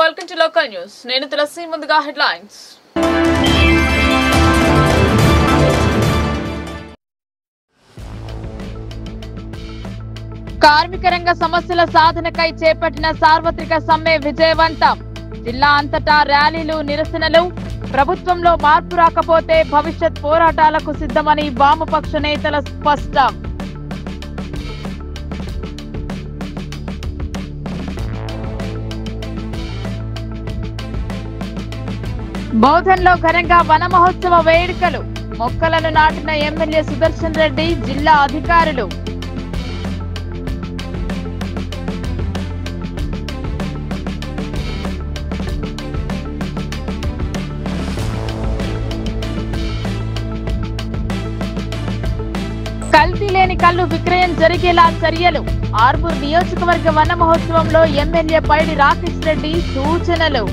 welcome to local news. నేను తులసి ముందుగా headlines. కార్మిక రంగ సమస్యల సాధనకై చేపట్టిన సార్వత్రిక సమ్మె విజయవంతం. జిల్లా అంతటా ర్యాలీలు, నిరసనలు. ప్రభుత్వంలో మార్పు రాకపోతే భవిష్యత్ పోరాటాలకు సిద్ధమని వామపక్ష నేతల స్పష్టం. బౌద్ధంలో ఘనంగా వన మహోత్సవ వేడుకలు. మొక్కలను నాటిన ఎమ్మెల్యే సుదర్శన్ రెడ్డి, జిల్లా అధికారులు. కల్తీ లేని కల్లు విక్రయం జరిగేలా చర్యలు. ఆర్మూర్ నియోజకవర్గ వన మహోత్సవంలో ఎమ్మెల్యే పైడి రాకేష్ రెడ్డి సూచనలు.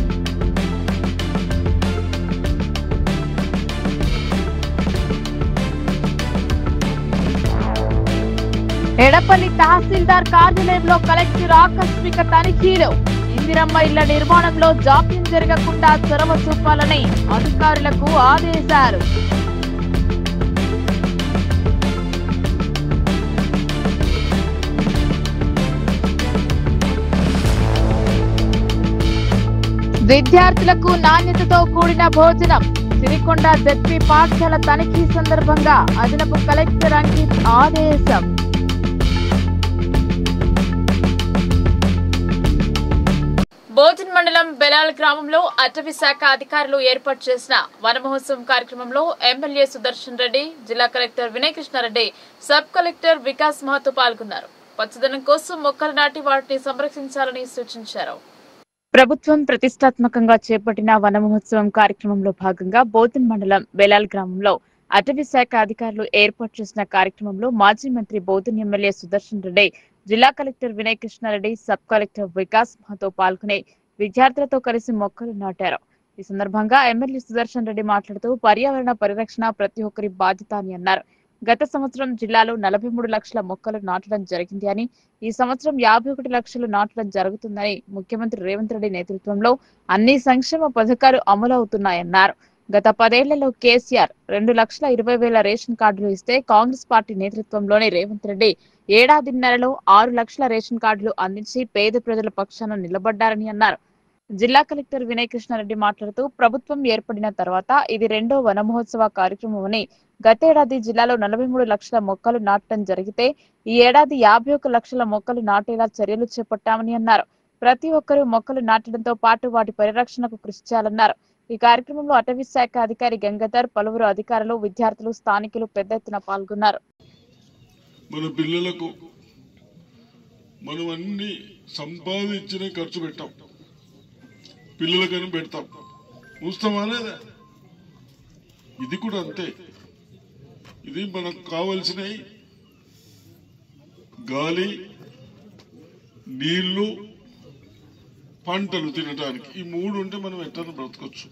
ఎడపల్లి తహసీల్దార్ కార్యాలయంలో కలెక్టర్ ఆకస్మిక తనిఖీలు. ఇందిరమ్మ ఇళ్ల నిర్మాణంలో జాప్యం జరగకుండా చొరవ చూపాలని అధికారులకు ఆదేశాలు. విద్యార్థులకు నాణ్యతతో కూడిన భోజనం. సిరికొండ జెడ్పీ పాఠశాల తనిఖీ సందర్భంగా అదనపు కలెక్టర్ అంకిత్ ఆదేశం. బోధన్ మండలం బెలాల్ గ్రామంలో అటవీ శాఖ అధికారులు ఏర్పాటు చేసిన వన మహోత్సవం కార్యక్రమంలో ఎమ్మెల్యే సుదర్శన్ రెడ్డి, జిల్లా collector Vinay Krishna Reddy, sub collector Vikas Mahato పాల్గొన్నారు. పచ్చదనం కోసం మొక్కలు నాటి వాటిని సంరక్షించాలని సూచించారు. ప్రభుత్వం ప్రతిష్టాత్మకంగా చేపట్టిన వన మహోత్సవం కార్యక్రమంలో భాగంగా బోధన్ మండలం బెలాల్ గ్రామంలో అటవీ శాఖ అధికారులు ఏర్పాటు చేసిన కార్యక్రమంలో మాజీ మంత్రి బోధన్ ఎమ్మెల్యే సుదర్శన్ రెడ్డి, జిల్లా collector Vinay Krishna Reddy, sub collector Vikas Mahato పాల్గొని విద్యార్థులతో కలిసి మొక్కలు నాటారు. ఈ సందర్భంగా ఎమ్మెల్యే సుదర్శన్ రెడ్డి మాట్లాడుతూ పర్యావరణ పరిరక్షణ ప్రతి ఒక్కరి బాధ్యత అని అన్నారు. గత సంవత్సరం జిల్లాలో 43 లక్షల మొక్కలు నాటడం జరిగింది అని, ఈ సంవత్సరం 51 లక్షలు నాటడం జరుగుతుందని, ముఖ్యమంత్రి రేవంత్ రెడ్డి నేతృత్వంలో అన్ని సంక్షేమ పథకాలు అమలు అవుతున్నాయన్నారు. గత 10 ఏళ్లలో కేసీఆర్ 2,20,000 రేషన్ కార్డులు ఇస్తే కాంగ్రెస్ పార్టీ నేతృత్వంలోని రేవంత్ రెడ్డి ఏడాదిన్నరలో 6 లక్షల రేషన్ కార్డులు అందించి పేద ప్రజల పక్షాన నిలబడ్డారని అన్నారు. జిల్లా కలెక్టర్ వినయ్ కృష్ణారెడ్డి మాట్లాడుతూ ప్రభుత్వం ఏర్పడిన తర్వాత ఇది 2వ వన మహోత్సవ కార్యక్రమమని, గతేడాది జిల్లాలో 43 లక్షల మొక్కలు నాటడం జరిగితే ఈ ఏడాది 51 లక్షల మొక్కలు నాటేలా చర్యలు చేపట్టామని అన్నారు. ప్రతి ఒక్కరూ మొక్కలు నాటడంతో పాటు వాటి పరిరక్షణకు కృషి చేయాలన్నారు. ఈ కార్యక్రమంలో అటవీ శాఖ అధికారి గంగాధర్, పలువురు అధికారులు, విద్యార్థులు, స్థానికులు పెద్ద ఎత్తున పాల్గొన్నారు. మన పిల్లలకు మనం అన్ని సంపాదించిన ఖర్చు పెట్టాం, పిల్లలకని పెడతాం, చూస్తామా లేదా? ఇది కూడా అంతే. ఇది మనకు కావలసినవి గాలి, నీళ్లు, పంటలు తినడానికి. ఈ 3 ఉంటే మనం ఎట్లా బ్రతకొచ్చు.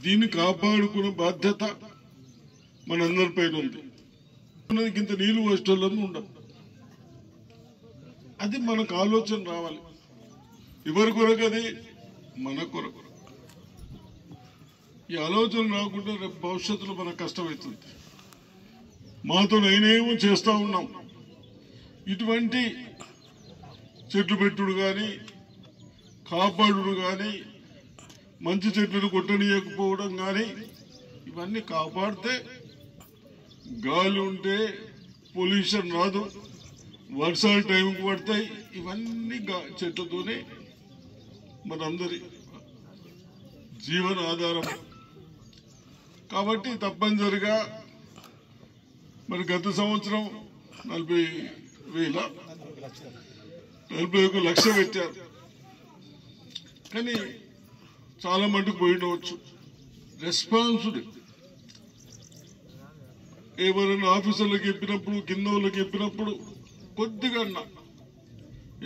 దీన్ని కాపాడుకునే బాధ్యత మనందరిపైన ఉంది. ఇంత నీళ్లు వచ్చేటోళ్ళని ఉండదు. అది మనకు ఆలోచన రావాలి. ఎవరి కొరకు? అది మన కొరకు. ఈ ఆలోచన రాకుండా రేపు భవిష్యత్తులో మనకు కష్టమవుతుంది. మాతో నేనేమో చేస్తా ఉన్నాం. ఇటువంటి చెట్లు పెట్టుడు కానీ, కాపాడుడు కానీ, మంచి చెట్లను కొట్టనీయకపోవడం కానీ, ఇవన్నీ కాపాడితే గాలి ఉంటే పొల్యూషన్ రాదు, వర్షాలు టైంకి పడతాయి. ఇవన్నీ చెట్లతోనే మనందరి జీవన ఆధారం. కాబట్టి తప్పనిసరిగా మరి గత సంవత్సరం 41 లక్షలు పెట్టారు. కానీ చాలా మటుకు పోయినవచ్చు. రెస్పాన్సిబుల్ ఎవరైనా ఆఫీసర్లకు చెప్పినప్పుడు, కింద వాళ్ళకి చెప్పినప్పుడు కొద్దిగా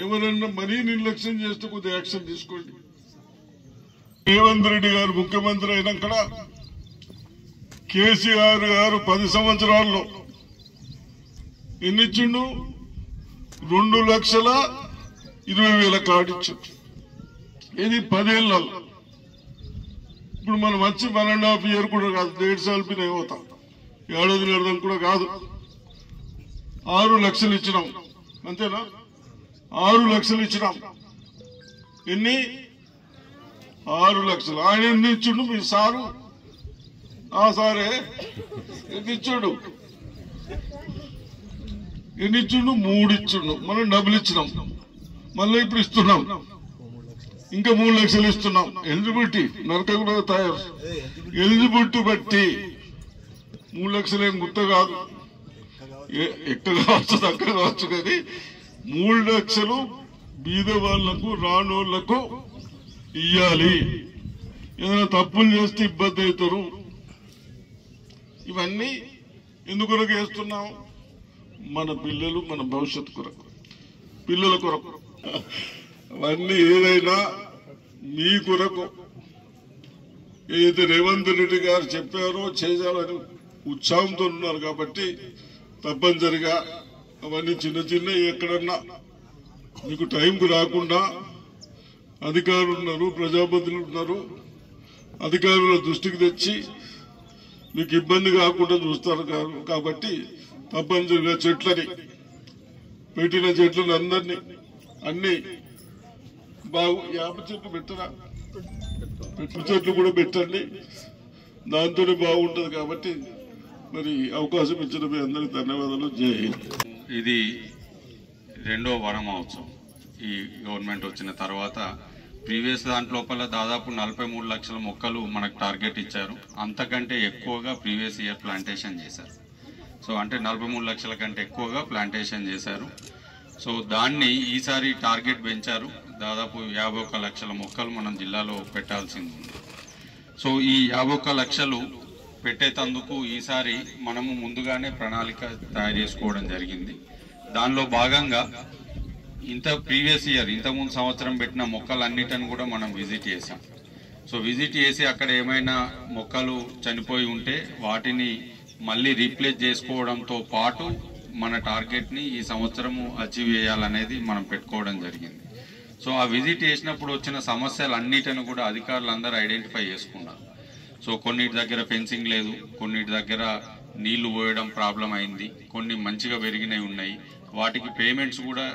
ఎవరన్నా మరీ నిర్లక్ష్యం చేస్తే కొద్దిగా యాక్షన్ తీసుకోండి. రేవంత్ రెడ్డి గారు ముఖ్యమంత్రి అయినాక కేసీఆర్ గారు 10 సంవత్సరాల్లో ఎన్నిచ్చిండు? 2,20,000 కార్డు ఇచ్చారు. ఇది 10 ఏళ్ళలో. ఇప్పుడు మనం వచ్చి 1.5 year కూడా కాదు, 1.5 साल भी नहीं होता, ఏడాది అర్థం కూడా కాదు. 6 లక్షలు ఇచ్చినాం, అంతేనా? 6 లక్షలు ఇచ్చినాం. ఎన్ని? 6 లక్షలు. ఆయన ఎన్ని ఇచ్చిండు? మీ సారు సారే ఎన్ని ఇచ్చాడు? ఎన్ని ఇచ్చిండు? 3 ఇచ్చిండు. మనం డబ్బులు ఇచ్చినాం, మళ్ళీ ఇప్పుడు ఇస్తున్నాం, ఇంకా 3 లక్షలు ఇస్తున్నాం. ఎలిజిబిలిటీ నరక కూడా తయారు. ఎలిజిబిలిటీ బట్టి 3 లక్షలు ఏం గుర్తు కాదు, ఎక్కడ కావచ్చు అక్కడ కావచ్చు, కానీ 3 లక్షలు బీద వాళ్లకు రానోళ్లకు ఇయ్యాలి. ఏదైనా తప్పులు చేస్తే ఇబ్బంది అవుతారు. ఇవన్నీ ఎందుకొరకు వేస్తున్నాం? మన పిల్లలు, మన భవిష్యత్తు కొరకు, పిల్లల కొరకు. అవన్నీ ఏదైనా మీ కొరకు. ఏదైతే రేవంత్ రెడ్డి గారు చెప్పారో చేయాలని ఉత్సాహంతో ఉన్నారు కాబట్టి తప్పనిసరిగా అవన్నీ చిన్న చిన్న ఎక్కడన్నా మీకు టైంకు రాకుండా అధికారులు ఉన్నారు, ప్రజాప్రతినిధులు ఉన్నారు, అధికారుల దృష్టికి తెచ్చి మీకు ఇబ్బంది కాకుండా చూస్తారు కాబట్టి తప్పనిసరిగా చెట్లని, పెట్టిన చెట్లను అందరినీ అన్ని యాప చెట్లు పెట్టరా, చెట్లు కూడా పెట్టండి, దాంతోనే బాగుంటది. కాబట్టి మరి అవకాశం ఇచ్చిన మీ అందరికి ధన్యవాదాలు. జై హింద్. ఇది 2వ వన మహోత్సవం ఈ గవర్నమెంట్ వచ్చిన తర్వాత. ప్రీవియస్ దాంట్లోపల దాదాపు 43 లక్షల మొక్కలు మనకు టార్గెట్ ఇచ్చారు. అంతకంటే ఎక్కువగా ప్రీవియస్ ఇయర్ ప్లాంటేషన్ చేశారు. సో అంటే 43 లక్షల కంటే ఎక్కువగా ప్లాంటేషన్ చేశారు. సో దాన్ని ఈసారి టార్గెట్ పెంచారు. దాదాపు 51 లక్షల మొక్కలు మనం జిల్లాలో పెట్టాల్సింది ఉంది. సో ఈ 51 లక్షలు పెట్టేటందుకు ఈసారి మనము ముందుగానే ప్రణాళిక తయారు చేసుకోవడం జరిగింది. దానిలో భాగంగా ప్రీవియస్ ఇయర్ ఇంతకుముందు సంవత్సరం పెట్టిన మొక్కలన్నిటిని కూడా మనం విజిట్ చేసాం. సో విజిట్ చేసి అక్కడ ఏమైనా మొక్కలు చనిపోయి ఉంటే వాటిని మళ్ళీ రీప్లేస్ చేసుకోవడంతో పాటు మన టార్గెట్ని ఈ సంవత్సరము అచీవ్ చేయాలనేది మనం పెట్టుకోవడం జరిగింది. సో ఆ విజిట్ చేసినప్పుడు వచ్చిన సమస్యలన్నిటిని కూడా అధికారులందరూ ఐడెంటిఫై చేసుకున్నారు. సో కొన్నిటి దగ్గర ఫెన్సింగ్ లేదు, కొన్నిటి దగ్గర నీళ్లు పోయడం ప్రాబ్లం అయింది, కొన్ని మంచిగా పెరిగినవి ఉన్నాయి, వాటికి పేమెంట్స్ కూడా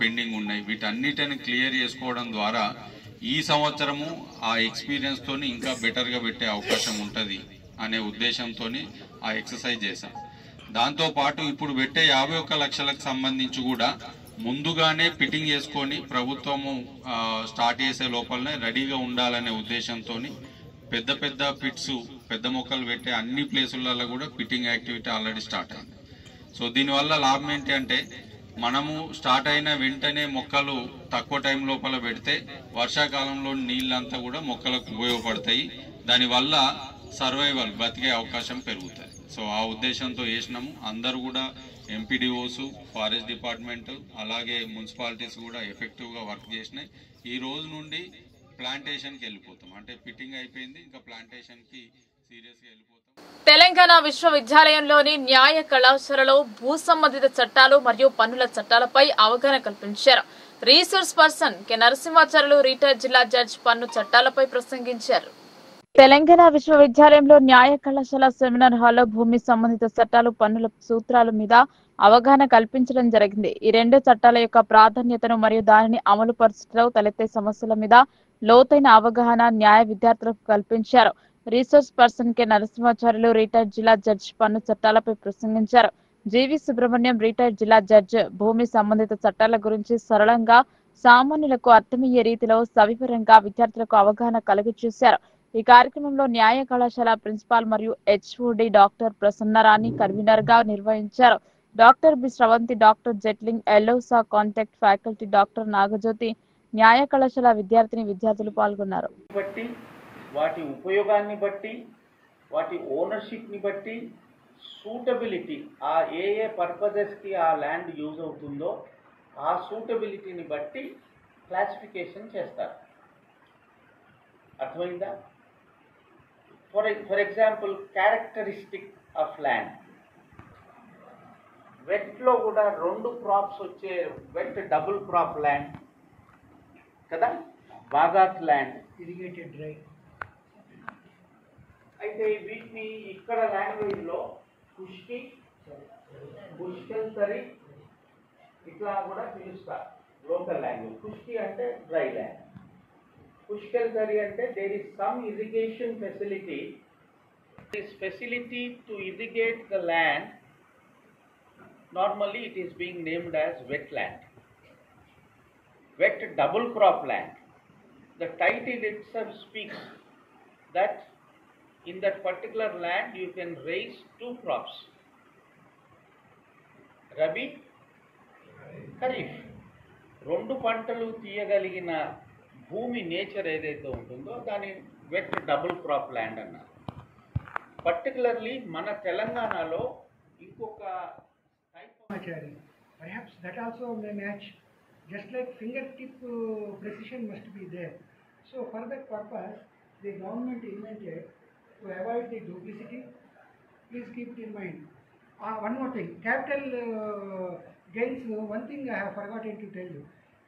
పెండింగ్ ఉన్నాయి. వీటన్నిటిని క్లియర్ చేసుకోవడం ద్వారా ఈ సంవత్సరము ఆ ఎక్స్పీరియన్స్ తోని ఇంకా బెటర్గా పెట్టే అవకాశం ఉంటుంది అనే ఉద్దేశంతో ఆ ఎక్సర్సైజ్ చేశాం. దాంతోపాటు ఇప్పుడు పెట్టే 51 లక్షలకు సంబంధించి కూడా ముందుగానే ఫిట్టింగ్ చేసుకొని ప్రభుత్వము స్టార్ట్ చేసే లోపలనే రెడీగా ఉండాలనే ఉద్దేశంతో పెద్ద పెద్ద పిట్స్, పెద్ద మొక్కలు పెట్టే అన్ని ప్లేసులలో కూడా ఫిట్టింగ్ యాక్టివిటీ ఆల్రెడీ స్టార్ట్ అయింది. సో దీనివల్ల లాభం ఏంటి అంటే మనము స్టార్ట్ అయిన వెంటనే మొక్కలు తక్కువ టైం లోపల పెడితే వర్షాకాలంలో నీళ్ళంతా కూడా మొక్కలకు ఉపయోగపడతాయి. దానివల్ల సర్వైవల్ బతికే అవకాశం పెరుగుతుంది. సో ఆ ఉద్దేశంతో చేసినాము. అందరూ కూడా ఎంపీడీఓస్, ఫారెస్ట్ డిపార్ట్మెంట్, అలాగే మున్సిపాలిటీస్ కూడా ఎఫెక్టివ్గా వర్క్ చేసినాయి. ఈ రోజు నుండి ప్లాంటేషన్కి వెళ్ళిపోతాం. అంటే ఫిట్టింగ్ అయిపోయింది, ఇంకా ప్లాంటేషన్కి సీరియస్గా వెళ్ళిపోతాం. తెలంగాణ విశ్వవిద్యాలయంలోని న్యాయ కళాశాలలో భూ సంబంధిత చట్టాలు మరియు పన్నుల చట్టాలపై అవగాహన కల్పించారు. Resource person K Narasimhacharyulu retired జిల్లా జడ్జి పన్ను చట్టాలపై ప్రసంగించారు. తెలంగాణ విశ్వవిద్యాలయంలో న్యాయ కళాశాల సెమినార్ హాల్లో భూమి సంబంధిత చట్టాలు, పన్నుల సూత్రాల మీద అవగాహన కల్పించడం జరిగింది. ఈ 2 చట్టాల యొక్క ప్రాధాన్యతను మరియు దానిని అమలు పరచడంలో తలెత్తే సమస్యల మీద లోతైన అవగాహన న్యాయ విద్యార్థులకు కల్పించారు. Resource person K Narasimhacharyulu retired జిల్లా జడ్జి పన్ను చట్టాలపై ప్రసంగించారు. జీవి సుబ్రహ్మణ్యం రిటైర్డ్ జిల్లా జడ్జి భూమి సంబంధిత చట్టాల గురించి సరళంగా సామాన్యులకు అర్థమయ్యే రీతిలో సవివరంగా విద్యార్థులకు అవగాహన కలిగజేశారు. ఈ కార్యక్రమంలో న్యాయ కళాశాల ప్రిన్సిపాల్ మరియు హెచ్ఓడి డాక్టర్ ప్రసన్నరాణి కన్వీనర్ గా నిర్వహించారు. డాక్టర్ బి శ్రవంతి, డాక్టర్ జెట్లింగ్, ఎల్ఓసా కాంటాక్ట్ ఫ్యాకల్టీ డాక్టర్ నాగజ్యోతి, న్యాయ కళాశాల విద్యార్థులు పాల్గొన్నారు. వాటి ఉపయోగాన్ని బట్టి, వాటి ఓనర్షిప్ని బట్టి, సూటబిలిటీ, ఆ ఏ పర్పజెస్కి ఆ ల్యాండ్ యూజ్ అవుతుందో ఆ సూటబిలిటీని బట్టి క్లాసిఫికేషన్ చేస్తారు. అర్థమైందా? For example characteristic of land. వెట్లో కూడా 2 క్రాప్స్ వచ్చే వెట్ డబుల్ క్రాప్ ల్యాండ్ కదా, బాగాత్ ల్యాండ్, irrigated dry. అయితే వీటిని ఇక్కడ లాంగ్వేజ్లో పుష్టి, పుష్కల్ తరి ఇట్లా కూడా పిలుస్తారు లోకల్ లాంగ్వేజ్. పుష్టి అంటే డ్రై ల్యాండ్, పుష్కల్ తరి అంటే there is some irrigation facility. This facility to irrigate the land, normally it is being named as wetland, wet double crop land. The title itself speaks that in that particular land you can raise two crops, Rabi, Kharif. రెండు పంటలు తీయగలిగిన భూమి nature ఏదైతే ఉంటుందో దాని wet double crop land అన్నారు. Particularly మన తెలంగాణలో ఇంకొక Perhaps that also may match, just like fingertip precision must be there. So for that purpose, the government invented to avoid the duplicity. Please keep it in mind. One more thing, capital gains, one thing I have forgotten to tell you.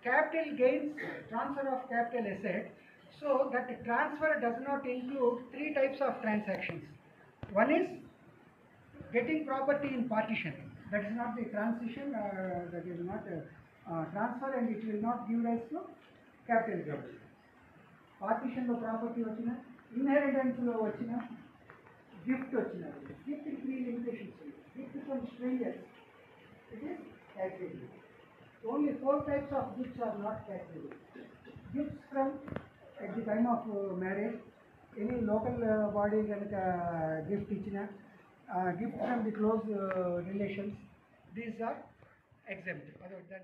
Capital gains, transfer of capital asset, so that transfer does not include three types of transactions. One is getting property in partition. That is not the transition, that is not transfer, and it will not give rise to capital gains. Partition lo property vachina, inheritance lo vachina, gift vachina. Gift is three limitations. Gift from strangers, it is taxable. Only 4 types of gifts are not taxable. Gifts from at the time of marriage, any local body ganaka gift ichina, gift from the close relations, these are exempt. Other than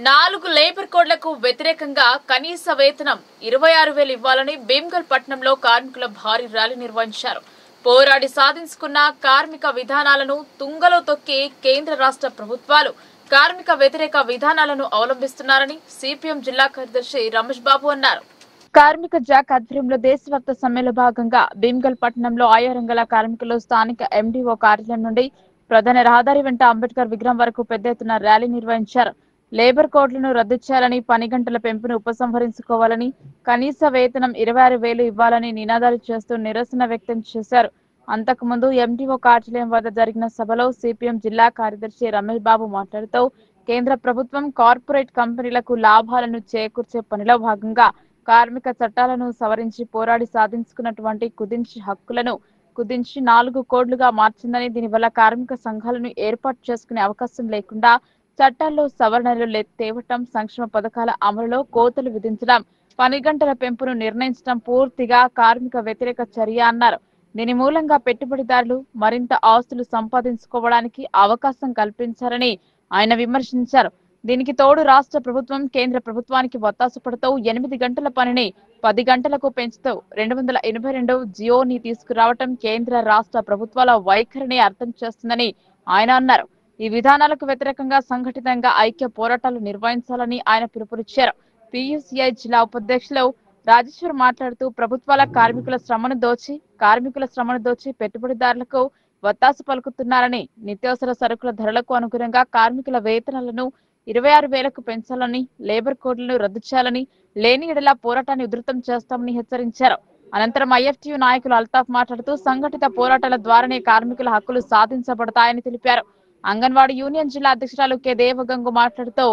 4 labour కోడ్లకు వ్యతిరేకంగా కనీస వేతనం 26,000 ఇవ్వాలని భీమ్గల్ పట్టణంలో కార్మికుల భారీ rally నిర్వహించారు. పోరాడి సాధించుకున్న కార్మిక విధానాలను తుంగలో తొక్కి కేంద్ర రాష్ట్ర ప్రభుత్వాలు కార్మిక వ్యతిరేక విధానాలను అవలంబిస్తున్నారని సిపిఎం జిల్లా కార్యదర్శి రమేష్ బాబు అన్నారు. కార్మిక జాక్ ఆధ్వర్యంలో దేశవ్యాప్త సమ్మెలో భాగంగా భీమ్గల్ పట్టణంలో ఆయా రంగాల కార్మికులు స్థానిక ఎండిఓ కార్యాలయం నుండి ప్రధాన రహదారి వెంట అంబేద్కర్ విగ్రహం వరకు పెద్ద ఎత్తున ర్యాలీ నిర్వహించారు. లేబర్ కోడ్లను రద్దు చేయాలని, పని గంటల పెంపును ఉపసంహరించుకోవాలని, కనీస వేతనం 26,000 ఇవ్వాలని నినాదాలు చేస్తూ నిరసన వ్యక్తం చేశారు. అంతకుముందు ఎండిఓ కార్యాలయం వద్ద జరిగిన సభలో సిపిఎం జిల్లా కార్యదర్శి రమేష్ బాబు మాట్లాడుతూ కేంద్ర ప్రభుత్వం కార్పొరేట్ కంపెనీలకు లాభాలను చేకూర్చే పనిలో భాగంగా కార్మిక చట్టాలను సవరించి పోరాడి సాధించుకున్నటువంటి కుదించి హక్కులను కుదించి 4 కోడ్లుగా మార్చిందని, దీనివల్ల కార్మిక సంఘాలను ఏర్పాటు చేసుకునే అవకాశం లేకుండా చట్టాల్లో సవరణలు తేవటం, సంక్షేమ పథకాల అమలులో కోతలు విధించడం, పని గంటల పెంపును నిర్ణయించడం పూర్తిగా కార్మిక వ్యతిరేక చర్య అన్నారు. దీని మూలంగా పెట్టుబడిదారులు మరింత ఆస్తులు సంపాదించుకోవడానికి అవకాశం కల్పించారని ఆయన విమర్శించారు. దీనికి తోడు రాష్ట్ర ప్రభుత్వం కేంద్ర ప్రభుత్వానికి వత్తాసు పడుతూ 8 గంటల పనిని 10 గంటలకు పెంచుతూ 282 జియోని తీసుకురావటం కేంద్ర రాష్ట్ర ప్రభుత్వాల వైఖరిని అర్థం చేస్తుందని ఆయన అన్నారు. ఈ విధానాలకు వ్యతిరేకంగా సంఘటితంగా ఐక్య పోరాటాలు నిర్వహించాలని ఆయన పిలుపునిచ్చారు. పియుసిఐ జిల్లా ఉపాధ్యక్షులు రాజేశ్వర్ మాట్లాడుతూ ప్రభుత్వాల కార్మికుల శ్రమను దోచి పెట్టుబడిదారులకు వత్తాసు పలుకుతున్నారని, నిత్యావసర సరుకుల ధరలకు అనుగుణంగా కార్మికుల వేతనాలను 26,000కు పెంచాలని, లేబర్ కోడ్లను రద్దు చేయాలని, లేని ఎడల పోరాటాన్ని ఉధృతం చేస్తామని హెచ్చరించారు. అనంతరం ఐఎఫ్టియు నాయకులు అల్తాఫ్ మాట్లాడుతూ సంఘటిత పోరాటాల ద్వారానే కార్మికుల హక్కులు సాధించబడతాయని తెలిపారు. అంగన్వాడీ యూనియన్ జిల్లా అధ్యక్షురాలు కె దేవగంగు మాట్లాడుతూ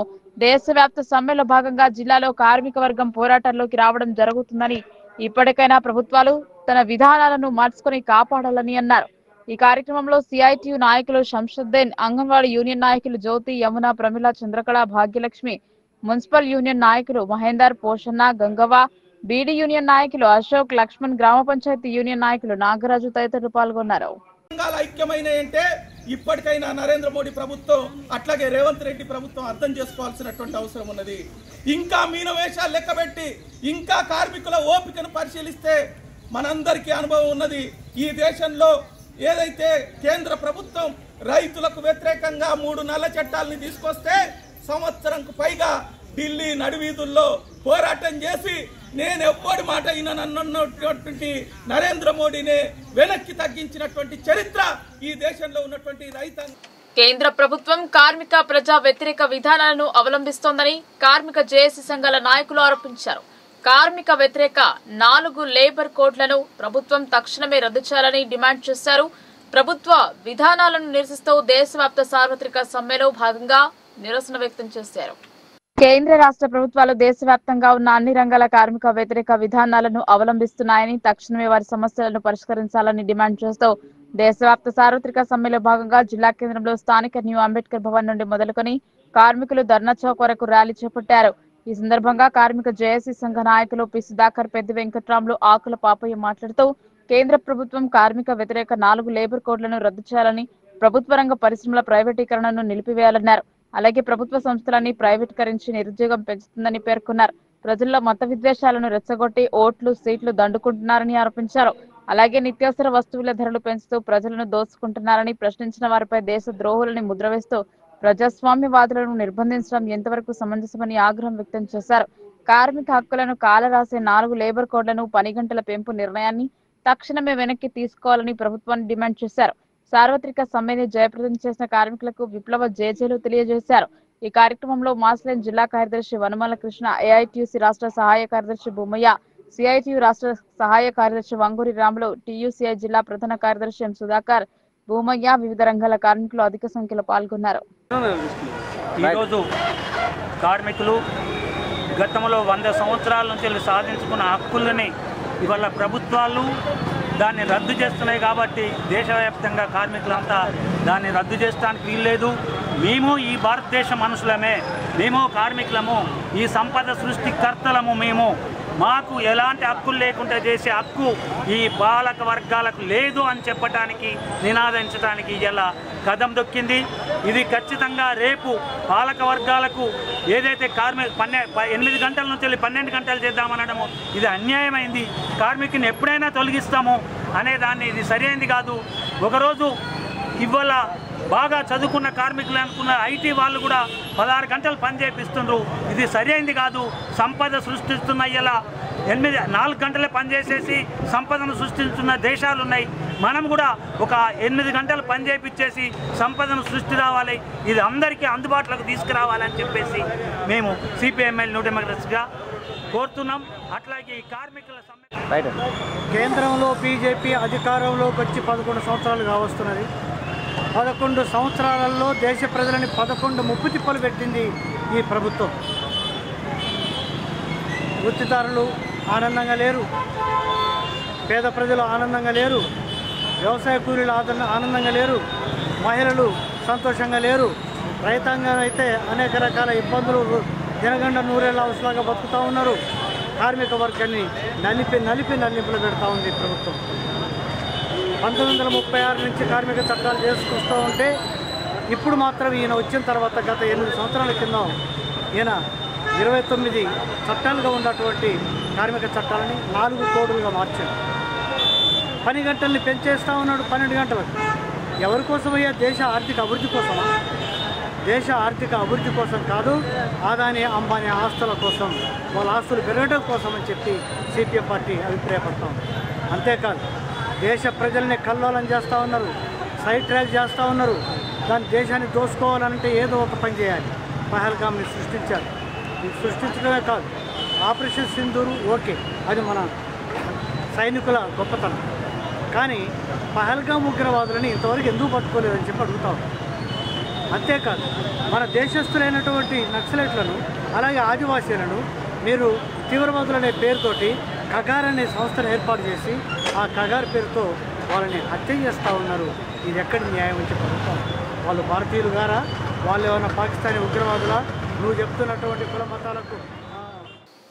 దేశవ్యాప్త సమ్మెలో భాగంగా జిల్లాలో కార్మిక వర్గం పోరాటాల్లోకి రావడం జరుగుతుందని, ఇప్పటికైనా ప్రభుత్వాలు తన విధానాలను మార్చుకుని కాపాడాలని అన్నారు. ఈ కార్యక్రమంలో సిఐటియు నాయకులు శంషుద్దీన్, అంగన్వాడీ యూనియన్ నాయకులు జ్యోతి, యమున, ప్రమిళ, చంద్రకళ, భాగ్యలక్ష్మి, మున్సిపల్ యూనియన్ నాయకులు మహేందర్, పోషన్న, గంగవ్వ, బీడీ యూనియన్ నాయకులు అశోక్, లక్ష్మణ్, గ్రామ పంచాయతీ యూనియన్ నాయకులు నాగరాజు తదితరులు పాల్గొన్నారు. ఐక్యమైన అంటే ఇప్పటికైనా నరేంద్ర మోడీ ప్రభుత్వం అట్లాగే రేవంత్ రెడ్డి ప్రభుత్వం అర్థం చేసుకోవాల్సినటువంటి అవసరం ఉన్నది. ఇంకా మీనవేషాలు లెక్కబెట్టి ఇంకా కార్మికుల ఓపికను పరిశీలిస్తే మనందరికీ అనుభవం ఉన్నది. ఈ దేశంలో ఏదైతే కేంద్ర ప్రభుత్వం రైతులకు వ్యతిరేకంగా 3 నల్ల చట్టాలని తీసుకొస్తే సంవత్సరంకు పైగా ఢిల్లీ నడివీధుల్లో పోరాటం చేసి నేను ఎవ్వడి మాట అయినటువంటి నరేంద్ర మోడీనే వెనక్కి తగ్గించినటువంటి చరిత్ర ఈ దేశంలో ఉన్నటువంటి రైతాంగం. కేంద్ర ప్రభుత్వం కార్మిక ప్రజా వ్యతిరేక విధానాలను అవలంబిస్తోందని కార్మిక జేఏసీ సంఘాల నాయకులు ఆరోపించారు. కార్మిక వ్యతిరేక 4 లేబర్ కోడ్లను ప్రభుత్వం తక్షణమే రద్దు చేయాలని డిమాండ్ చేశారు. ప్రభుత్వ విధానాలను నిరసిస్తూ దేశవ్యాప్త సార్వత్రిక సమ్మెలో భాగంగా నిరసన వ్యక్తం చేశారు. కేంద్ర రాష్ట్ర ప్రభుత్వాలు దేశవ్యాప్తంగా ఉన్న అన్ని రంగాల కార్మిక వ్యతిరేక విధానాలను అవలంబిస్తున్నాయని, తక్షణమే వారి సమస్యలను పరిష్కరించాలని డిమాండ్ చేస్తూ దేశవ్యాప్త సార్వత్రిక సమ్మెలో భాగంగా జిల్లా కేంద్రంలో స్థానిక న్యూ అంబేద్కర్ భవన్ నుండి మొదలుకొని కార్మికులు ధర్నా చౌక్ వరకు ర్యాలీ చేపట్టారు. ఈ సందర్భంగా కార్మిక జేఏసీ సంఘ నాయకులు పి సుధాకర్, పెద్ది వెంకట్రాములు, ఆకుల పాపయ్య మాట్లాడుతూ కేంద్ర ప్రభుత్వం కార్మిక వ్యతిరేక 4 లేబర్ కోడ్లను రద్దు చేయాలని, ప్రభుత్వ రంగ పరిశ్రమల ప్రైవేటీకరణను నిలిపివేయాలన్నారు. అలాగే ప్రభుత్వ సంస్థలన్నీ ప్రైవేటీకరించి నిరుద్యోగం పెంచుతుందని పేర్కొన్నారు. ప్రజల్లో మత విద్వేషాలను రెచ్చగొట్టి ఓట్లు, సీట్లు దండుకుంటున్నారని ఆరోపించారు. అలాగే నిత్యావసర వస్తువుల ధరలు పెంచుతూ ప్రజలను దోచుకుంటున్నారని, ప్రశ్నించిన వారిపై దేశ ద్రోహులని ముద్రవేస్తూ ప్రజాస్వామ్యవాదులను నిర్బంధించడం ఎంతవరకు సమంజసమని ఆగ్రహం వ్యక్తం చేశారు. కార్మిక హక్కులను కాలరాసే 4 లేబర్ కోడ్లను, పని గంటల పెంపు నిర్ణయాన్ని తక్షణమే వెనక్కి తీసుకోవాలని ప్రభుత్వాన్ని డిమాండ్ చేశారు. సార్వత్రిక సమ్మెని జయప్రదం చేసిన కార్మికులకు విప్లవ జేజేలు తెలియజేశారు. ఈ కార్యక్రమంలో మాస్లైన్ జిల్లా కార్యదర్శి వనమాల కృష్ణ, ఏఐటీయూసీ రాష్ట్ర సహాయ కార్యదర్శి భూమయ్య, సిఐటియు రాష్ట్ర సహాయ కార్యదర్శి వంగూరి రాములు, టీయూసీఐ జిల్లా ప్రధాన కార్యదర్శి ఎం సుధాకర్, భూమయ్య, వివిధ రంగాల కార్మికులు అధిక సంఖ్యలో పాల్గొన్నారు. ఈరోజు కార్మికులు గతంలో 100 సంవత్సరాల నుంచి సాధించుకున్న హక్కులని ఇవాళ ప్రభుత్వాలు దాన్ని రద్దు చేస్తున్నాయి. కాబట్టి దేశవ్యాప్తంగా కార్మికులంతా దాన్ని రద్దు చేయడానికి వీల్లేదు. మేము ఈ భారతదేశ మనుషులమే, మేము కార్మికులము, ఈ సంపద సృష్టికర్తలము. మాకు ఎలాంటి హక్కులు లేకుండా చేసే హక్కు ఈ పాలక వర్గాలకు లేదు అని చెప్పడానికి, నినాదించడానికి ఇలా కదం దొక్కింది. ఇది ఖచ్చితంగా రేపు పాలక వర్గాలకు ఏదైతే 8 గంటల నుంచి 12 గంటలు చేద్దామనడము ఇది అన్యాయమైంది. కార్మికుని ఎప్పుడైనా తొలగిస్తాము అనే దాన్ని ఇది సరైనది కాదు. ఒకరోజు ఇవాళ బాగా చదువుకున్న కార్మికులు అనుకున్న ఐటీ వాళ్ళు కూడా 16 గంటలు పని చేపిస్తున్నారు. ఇది సరైనది కాదు. సంపద సృష్టిస్తున్న ఇలా 4 గంటలే పనిచేసేసి సంపదను సృష్టిస్తున్న దేశాలు ఉన్నాయి. మనం కూడా ఒక 8 గంటలు పని చేపించేసి సంపదను సృష్టి రావాలి. ఇది అందరికీ అందుబాటులోకి తీసుకురావాలని చెప్పేసి మేము సిపిఎంఎల్ న్యూ డెమోక్రసీగా కోరుతున్నాం. అట్లాగే ఈ కార్మికుల సమ్మె కేంద్రంలో బీజేపీ అధికారంలోకి వచ్చి 11 సంవత్సరాలు కావస్తున్నది. 11 సంవత్సరాలలో దేశ ప్రజలని 11 ముప్పు తిప్పలు పెట్టింది ఈ ప్రభుత్వం. వృత్తిదారులు ఆనందంగా లేరు, పేద ప్రజలు ఆనందంగా లేరు, వ్యవసాయ కూలీలు ఆనందంగా లేరు, మహిళలు సంతోషంగా లేరు, రైతాంగం అయితే అనేక రకాల ఇబ్బందులు జనగండ నూరేళ్ళ అవసరంగా బతుకుతూ ఉన్నారు. కార్మిక వర్గాన్ని నలింపులు పెడతా ఉంది ప్రభుత్వం. 1936 నుంచి కార్మిక చట్టాలు చేసుకొస్తూ ఉంటే ఇప్పుడు మాత్రం ఈయన వచ్చిన తర్వాత గత 8 సంవత్సరాల కింద ఈయన 29 చట్టాలుగా ఉన్నటువంటి కార్మిక చట్టాలని 4 కోడులుగా మార్చాడు. పని గంటల్ని పెంచేస్తూ ఉన్నాడు 12 గంటలకు. ఎవరి కోసమయ్యా? దేశ ఆర్థిక అభివృద్ధి కోసమా? దేశ ఆర్థిక అభివృద్ధి కోసం కాదు, ఆదాని అంబానీ ఆస్తుల కోసం, వాళ్ళ ఆస్తులు పెరగడం కోసం అని చెప్పి సిపిఎం పార్టీ అభిప్రాయపడతా ఉంది. అంతేకాదు దేశ ప్రజల్ని కల్లోలం చేస్తూ ఉన్నారు, సైడ్ ట్రాక్ చేస్తూ ఉన్నారు. దాని దేశాన్ని దోసుకోవాలంటే ఏదో ఒక పని చేయాలి. పహల్గామ్ని సృష్టించారు. ఇది సృష్టించడమే కాదు, ఆపరేషన్ సింధూరు ఓకే, అది మన సైనికుల గొప్పతనం. కానీ పహల్గామ్ ఉగ్రవాదులని ఇంతవరకు ఎందుకు పట్టుకోలేదని చెప్పి అడుగుతాం. అంతేకాదు మన దేశస్తులైనటువంటి నక్సలైట్లను అలాగే ఆదివాసీలను మీరు తీవ్రవాదులనే పేరుతోటి కగార్ అనే సంస్థను ఏర్పాటు చేసి ఆ కగార్ పేరుతో వాళ్ళని హత్య చేస్తూ ఉన్నారు. ఇది ఎక్కడి న్యాయం అని చెప్పుకుంటాం. వాళ్ళు భారతీయులు గారా? వాళ్ళు ఏమైనా పాకిస్తానీ ఉగ్రవాదులా? నువ్వు చెప్తున్నటువంటి కుల మతాలకు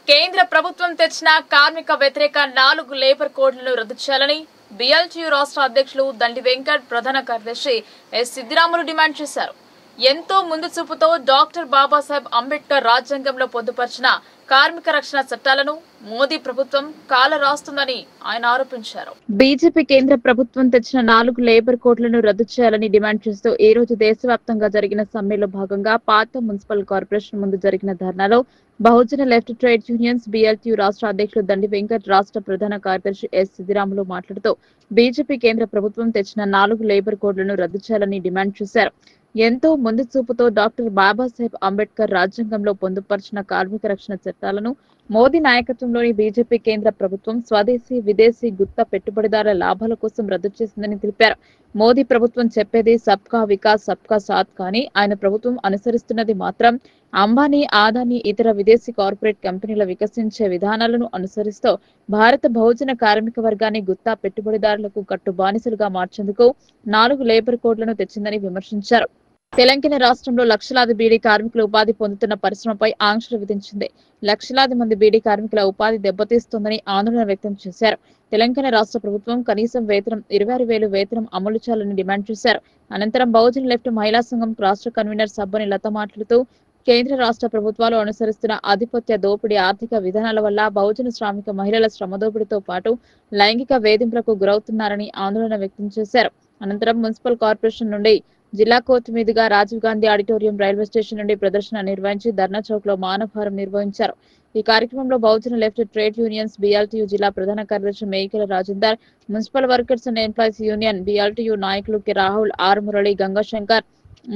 కేంద్ర ప్రభుత్వం తెచ్చిన కార్మిక వ్యతిరేక 4 లేబర్ కోడ్లను రద్దు చేయాలని బిఎల్టీయూ రాష్ట్ర అధ్యక్షులు దండి వెంకట్, ప్రధాన కార్యదర్శి ఎస్ సిద్దిరాములు డిమాండ్ చేశారు. ఎంతో ముందు చూపుతో డాక్టర్ బాబాసాహెబ్ అంబేద్కర్ రాజ్యాంగంలో పొందుపరిచిన కార్మిక రక్షణ చట్టాలను మోదీ ప్రభుత్వం కాలరాస్తుందని ఆయన ఆరోపించారు. బీజేపీ కేంద్ర ప్రభుత్వం తెచ్చిన 4 లేబర్ కోడ్లను రద్దు చేయాలని డిమాండ్ చేస్తూ ఈ రోజు దేశవ్యాప్తంగా జరిగిన సమ్మెలో భాగంగా పాత మున్సిపల్ కార్పొరేషన్ ముందు జరిగిన ధర్నాలో బహుజన లెఫ్ట్ ట్రేడ్ యూనియన్స్ బిఎల్టీయూ రాష్ట్ర అధ్యక్షులు దండి వెంకట్, రాష్ట్ర ప్రధాన కార్యదర్శి ఎస్ సిద్దిరాములు మాట్లాడుతూ బీజేపీ కేంద్ర ప్రభుత్వం తెచ్చిన 4 లేబర్ కోడ్లను రద్దు చేయాలని డిమాండ్ చేశారు. ఎంతో ముందు చూపుతో డాక్టర్ బాబాసాహెబ్ అంబేద్కర్ రాజ్యాంగంలో పొందుపరిచిన కార్మిక రక్షణ చట్టాలను మోదీ నాయకత్వంలోని బీజేపీ కేంద్ర ప్రభుత్వం స్వదేశీ విదేశీ గుత్త పెట్టుబడిదారుల లాభాల కోసం రద్దు చేసిందని తెలిపారు. మోదీ ప్రభుత్వం చెప్పేది సబ్కా వికాస్ సబ్కా సాత్ కానీ ఆయన ప్రభుత్వం అనుసరిస్తున్నది మాత్రం అంబానీ, అదానీ ఇతర విదేశీ కార్పొరేట్ కంపెనీల వికసించే విధానాలను అనుసరిస్తూ భారత బహుజన కార్మిక వర్గాన్ని గుత్తా పెట్టుబడిదారులకు కట్టు బానిసలుగా మార్చేందుకు 4 లేబర్ కోడ్లను తెచ్చిందని విమర్శించారు. తెలంగాణ రాష్ట్రంలో లక్షలాది బీడీ కార్మికులు ఉపాధి పొందుతున్న పరిశ్రమపై ఆంక్షలు విధించింది. లక్షలాది మంది బీడీ కార్మికుల ఉపాధి దెబ్బతీస్తోందని ఆందోళన వ్యక్తం చేశారు. తెలంగాణ రాష్ట్ర ప్రభుత్వం కనీసం వేతనం 26,000 వేతనం అమలు చేయాలని డిమాండ్ చేశారు. అనంతరం బహుజన లెఫ్ట్ మహిళా సంఘం రాష్ట్ర కన్వీనర్ సబ్బని లత మాట్లాడుతూ కేంద్ర రాష్ట్ర ప్రభుత్వాలు అనుసరిస్తున్న ఆధిపత్య దోపిడీ ఆర్థిక విధానాల వల్ల బహుజన శ్రామిక మహిళల శ్రమదోపిడితో పాటు లైంగిక వేధింపులకు గురవుతున్నారని ఆందోళన వ్యక్తం చేశారు. అనంతరం మున్సిపల్ కార్పొరేషన్ నుండి జిల్లా కోర్టు మీదుగా Rajiv Gandhi auditorium railway station నుండి ప్రదర్శన నిర్వహించి ధర్నా చౌక్ లో మానవహారం నిర్వహించారు. ఈ కార్యక్రమంలో Bahujan left trade unions BLTU జిల్లా ప్రధాన కార్యదర్శి Mekala Rajender, municipal workers and employees union BLTU నాయకులు K Rahul, R Murali, Gangashankar,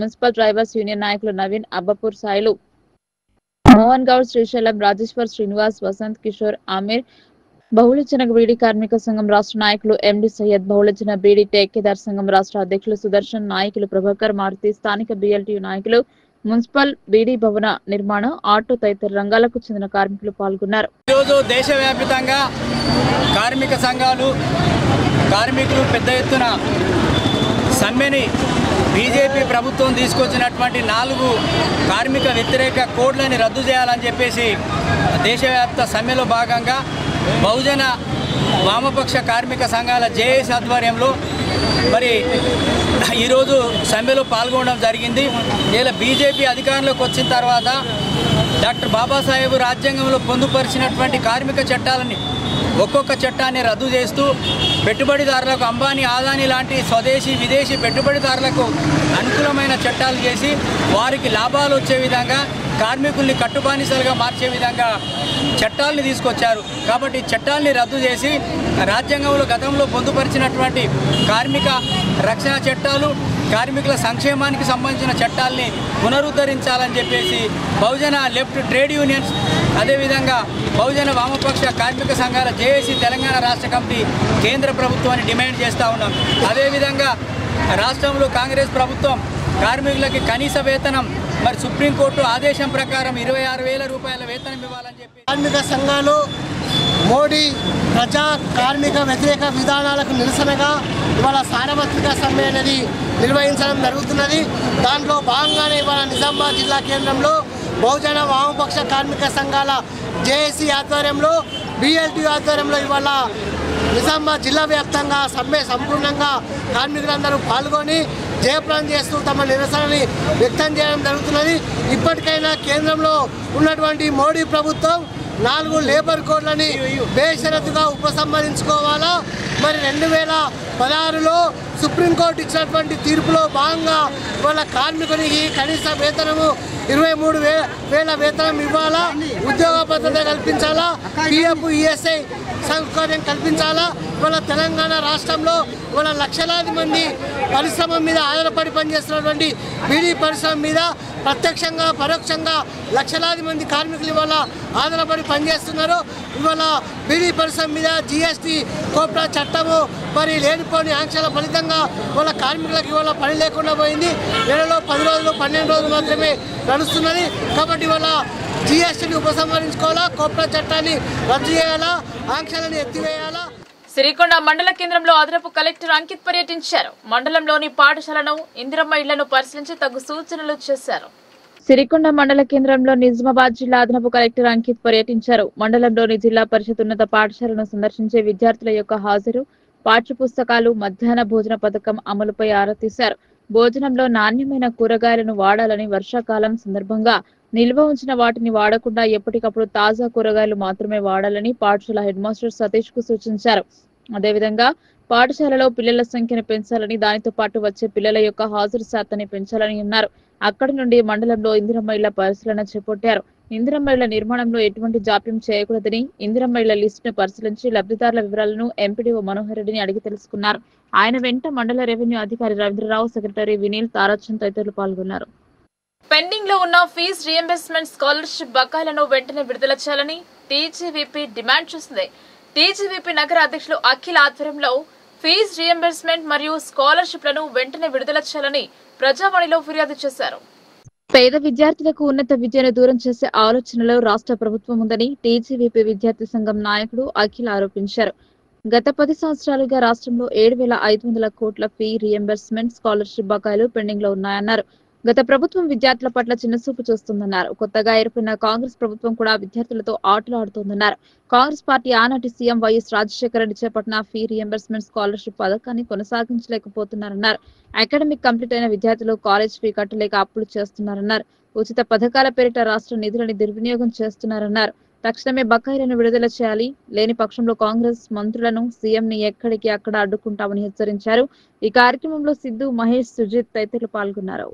municipal drivers union నాయకులు నవీన్, అబ్బపూర్ సాయిలు, మోహన్ గౌడ్, శ్రీశైలం, రాజేశ్వర్, శ్రీనివాస్, వసంత్, కిషోర్, ఆమీర్, బహుళజన బీడీ కార్మిక సంఘం రాష్ట్ర నాయకులు MD సయ్యద్, బహుళజన బీడీ టేకేదార్ సంఘం రాష్ట్ర అధ్యక్షులు సుదర్శన్, నాయకులు ప్రభాకర్, మారుతి, స్థానిక BLTU నాయకులు, మున్సిపల్ బీడీ భవన నిర్మాణ, ఆటో తదితర రంగాలకు చెందిన కార్మికులు పాల్గొన్నారు. ఈరోజు దేశవ్యాప్తంగా కార్మిక సంఘాలు, కార్మికులు పెద్ద ఎత్తున సమ్మెని బీజేపీ ప్రభుత్వం తీసుకొచ్చినటువంటి 4 కార్మిక వ్యతిరేక కోడ్లని రద్దు చేయాలని చెప్పేసి దేశవ్యాప్త సమ్మెలో భాగంగా బహుజన వామపక్ష కార్మిక సంఘాల జేఏసీ ఆధ్వర్యంలో మరి ఈరోజు సమ్మెలో పాల్గొనడం జరిగింది. ఇలా బీజేపీ అధికారంలోకి వచ్చిన తర్వాత డాక్టర్ బాబాసాహెబ్ రాజ్యాంగంలో పొందుపరిచినటువంటి కార్మిక చట్టాలని ఒక్కొక్క చట్టాన్ని రద్దు చేస్తూ పెట్టుబడిదారులకు అంబానీ, అదానీ లాంటి స్వదేశీ విదేశీ పెట్టుబడిదారులకు అనుకూలమైన చట్టాలు చేసి వారికి లాభాలు వచ్చే విధంగా, కార్మికుల్ని కట్టుబానిసలుగా మార్చే విధంగా చట్టాలని తీసుకొచ్చారు. కాబట్టి చట్టాలని రద్దు చేసి రాజ్యాంగంలో గతంలో పొందుపరిచినటువంటి కార్మిక రక్షణ చట్టాలు, కార్మికుల సంక్షేమానికి సంబంధించిన చట్టాలని పునరుద్ధరించాలని చెప్పేసి బహుజన లెఫ్ట్ ట్రేడ్ యూనియన్స్, అదేవిధంగా బహుజన వామపక్ష కార్మిక సంఘాల జేఏసీ తెలంగాణ రాష్ట్ర కమిటీ కేంద్ర ప్రభుత్వాన్ని డిమాండ్ చేస్తూ ఉన్నాం. అదేవిధంగా రాష్ట్రంలో కాంగ్రెస్ ప్రభుత్వం కార్మికులకి కనీస వేతనం మరి సుప్రీంకోర్టు ఆదేశం ప్రకారం 26,000 రూపాయల వేతనం ఇవ్వాలని చెప్పి కార్మిక సంఘాలు మోడీ ప్రజా కార్మిక వ్యతిరేక విధానాలకు నిరసనగా ఇవాళ సార్వత్రిక సమ్మె అనేది నిర్వహించడం జరుగుతున్నది. దాంట్లో భాగంగానే ఇవాళ నిజామాబాద్ జిల్లా కేంద్రంలో బహుజన వామపక్ష కార్మిక సంఘాల జేఏసీ ఆధ్వర్యంలో, BLTU ఆధ్వర్యంలో ఇవాళ నిజామాబాద్ జిల్లా వ్యాప్తంగా సమ్మె సంపూర్ణంగా కార్మికులందరూ పాల్గొని జయప్రదం చేస్తూ తమ నిరసనని వ్యక్తం చేయడం జరుగుతున్నది. ఇప్పటికైనా కేంద్రంలో ఉన్నటువంటి మోడీ ప్రభుత్వం 4 లేబర్ కోడ్లని బేషరతుగా ఉపసంహరించుకోవాలా. మరి 2016లో సుప్రీంకోర్టు ఇచ్చినటువంటి తీర్పులో భాగంగా వాళ్ళ కార్మికునికి కనీస వేతనము 23,000 వేతనం ఇవ్వాలా, ఉద్యోగ భద్రత కల్పించాలా, PF ESI సౌకర్యం కల్పించాలా. ఇవాళ తెలంగాణ రాష్ట్రంలో ఇవాళ లక్షలాది మంది పరిశ్రమ మీద ఆధారపడి పనిచేస్తున్నటువంటి బీడీ పరిశ్రమ మీద ప్రత్యక్షంగా పరోక్షంగా లక్షలాది మంది కార్మికులు ఇవాళ ఆధారపడి పనిచేస్తున్నారు. ఇవాళ బీడీ పరిశ్రమ మీద GST కోప్రా చట్టము మరి లేనిపోని ఆంక్షల ఫలితంగా ఇవాళ కార్మికులకు ఇవాళ పని లేకుండా పోయింది. నెలలో 10 రోజులు 12 రోజులు మాత్రమే నడుస్తున్నది. కాబట్టి ఇవాళ GSTని ఉపసంహరించుకోవాలా, కోప్రా చట్టాన్ని రద్దు చేయాలా, ఆంక్షలను ఎత్తివేయాలా. సిరికొండ మండల కేంద్రంలో అదనపు కలెక్టర్ అంకిత్ పర్యటించారు. మండలంలోని పాఠశాలను, ఇందిరమ్మ ఇళ్లను పరిశీలించి తగు సూచనలు చేశారు. సిరికొండ మండల కేంద్రంలో నిజామాబాద్ జిల్లా అదనపు కలెక్టర్ అంకిత్ పర్యటించారు. మండలంలోని జిల్లా పరిషత్ ఉన్నత పాఠశాలను సందర్శించే విద్యార్థుల యొక్క హాజరు, పాఠ్య పుస్తకాలు, మధ్యాహ్న భోజన పథకం అమలుపై ఆరా తీశారు. భోజనంలో నాణ్యమైన కూరగాయలను వాడాలని, వర్షాకాలం సందర్భంగా నిల్వ ఉంచిన వాటిని వాడకుండా ఎప్పటికప్పుడు తాజా కూరగాయలు మాత్రమే వాడాలని పాఠశాల హెడ్ మాస్టర్ సతీష్ కు సూచించారు. అదేవిధంగా పాఠశాలలో పిల్లల సంఖ్యను పెంచాలని, దానితో పాటు వచ్చే పిల్లల యొక్క హాజరు శాతాన్ని పెంచాలని అన్నారు. అక్కడి నుండి మండలంలో ఇందిరమ్మ ఇళ్ల పరిశీలన చేపట్టారు. ఇందిరమ్మ ఇళ్ల నిర్మాణంలో ఎటువంటి జాప్యం చేయకూడదని, ఇందిరమ్మ ఇళ్ల లిస్టును పరిశీలించి లబ్ధిదారుల వివరాలను ఎంపీడీఓ మనోహర్ రెడ్డిని అడిగి తెలుసుకున్నారు. ఆయన వెంట మండల రెవెన్యూ అధికారి రవీంద్రరావు, సెక్రటరీ వినీల్, తారాచంద్ తదితరులు పాల్గొన్నారు. పెండింగ్ లో ఉన్న ఫీజు రీఎంబర్స్మెంట్ స్కాలర్షిప్ బకాయిలను వెంటనే విడుదల చేయాలని టీజీవీపీ డిమాండ్ చేసింది. టీజీవీపీ నగర అధ్యక్షులు అఖిల్ ఆధ్వర్యంలో ఫీజు రీఎంబర్స్మెంట్ మరియు స్కాలర్షిప్లను వెంటనే విడుదల చేయాలని ప్రజావాణిలో ఫిర్యాదు చేశారు. పేద విద్యార్థులకు ఉన్నత విద్యను దూరం చేసే ఆలోచనలో రాష్ట్ర ప్రభుత్వం ఉందని టీజీవీపీ విద్యార్థి సంఘం నాయకుడు అఖిల్ ఆరోపించారు. గత 10 సంవత్సరాలుగా రాష్ట్రంలో 7,500 కోట్ల ఫీ రీఎంబర్స్మెంట్ స్కాలర్షిప్ బకాయిలు పెండింగ్ లో ఉన్నాయన్నారు. గత ప్రభుత్వం విద్యార్థుల పట్ల చిన్నచూపు చూస్తుందన్నారు. కొత్తగా ఏర్పడిన కాంగ్రెస్ ప్రభుత్వం కూడా విద్యార్థులతో ఆటలు ఆడుతోందన్నారు. కాంగ్రెస్ పార్టీ ఆనాటి సీఎం వైఎస్ రాజశేఖర రెడ్డి చేపట్టిన ఫీ రీఎంబర్స్మెంట్ స్కాలర్షిప్ పథకాన్ని కొనసాగించలేకపోతున్నారన్నారు. అకాడమిక్ కంప్లీట్ అయిన విద్యార్థులు కాలేజ్ ఫీ కట్టలేక అప్పులు చేస్తున్నారన్నారు. ఉచిత పథకాల పేరిట రాష్ట్ర నిధులని దుర్వినియోగం చేస్తున్నారన్నారు. తక్షణమే బకాయిలను విడుదల చేయాలి, లేని పక్షంలో కాంగ్రెస్ మంత్రులను సీఎంని ఎక్కడికి అక్కడ అడ్డుకుంటామని హెచ్చరించారు. ఈ కార్యక్రమంలో సిద్ధు, మహేష్, సుజిత్ తదితరులు పాల్గొన్నారు.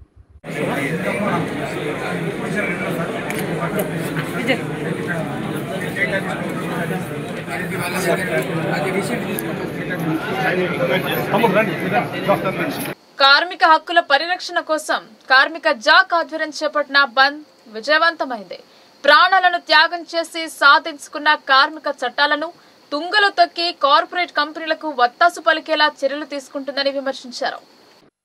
కార్మిక హక్కుల పరిరక్షణ కోసం కార్మిక జాక్ ఆధ్వర్యం చేపట్టిన బంద్ విజయవంతమైంది. ప్రాణాలను త్యాగం చేసి సాధించుకున్న కార్మిక చట్టాలను తుంగలు తొక్కి కార్పొరేట్ కంపెనీలకు వత్తాసు పలికేలా చర్యలు తీసుకుంటుందని విమర్శించారు.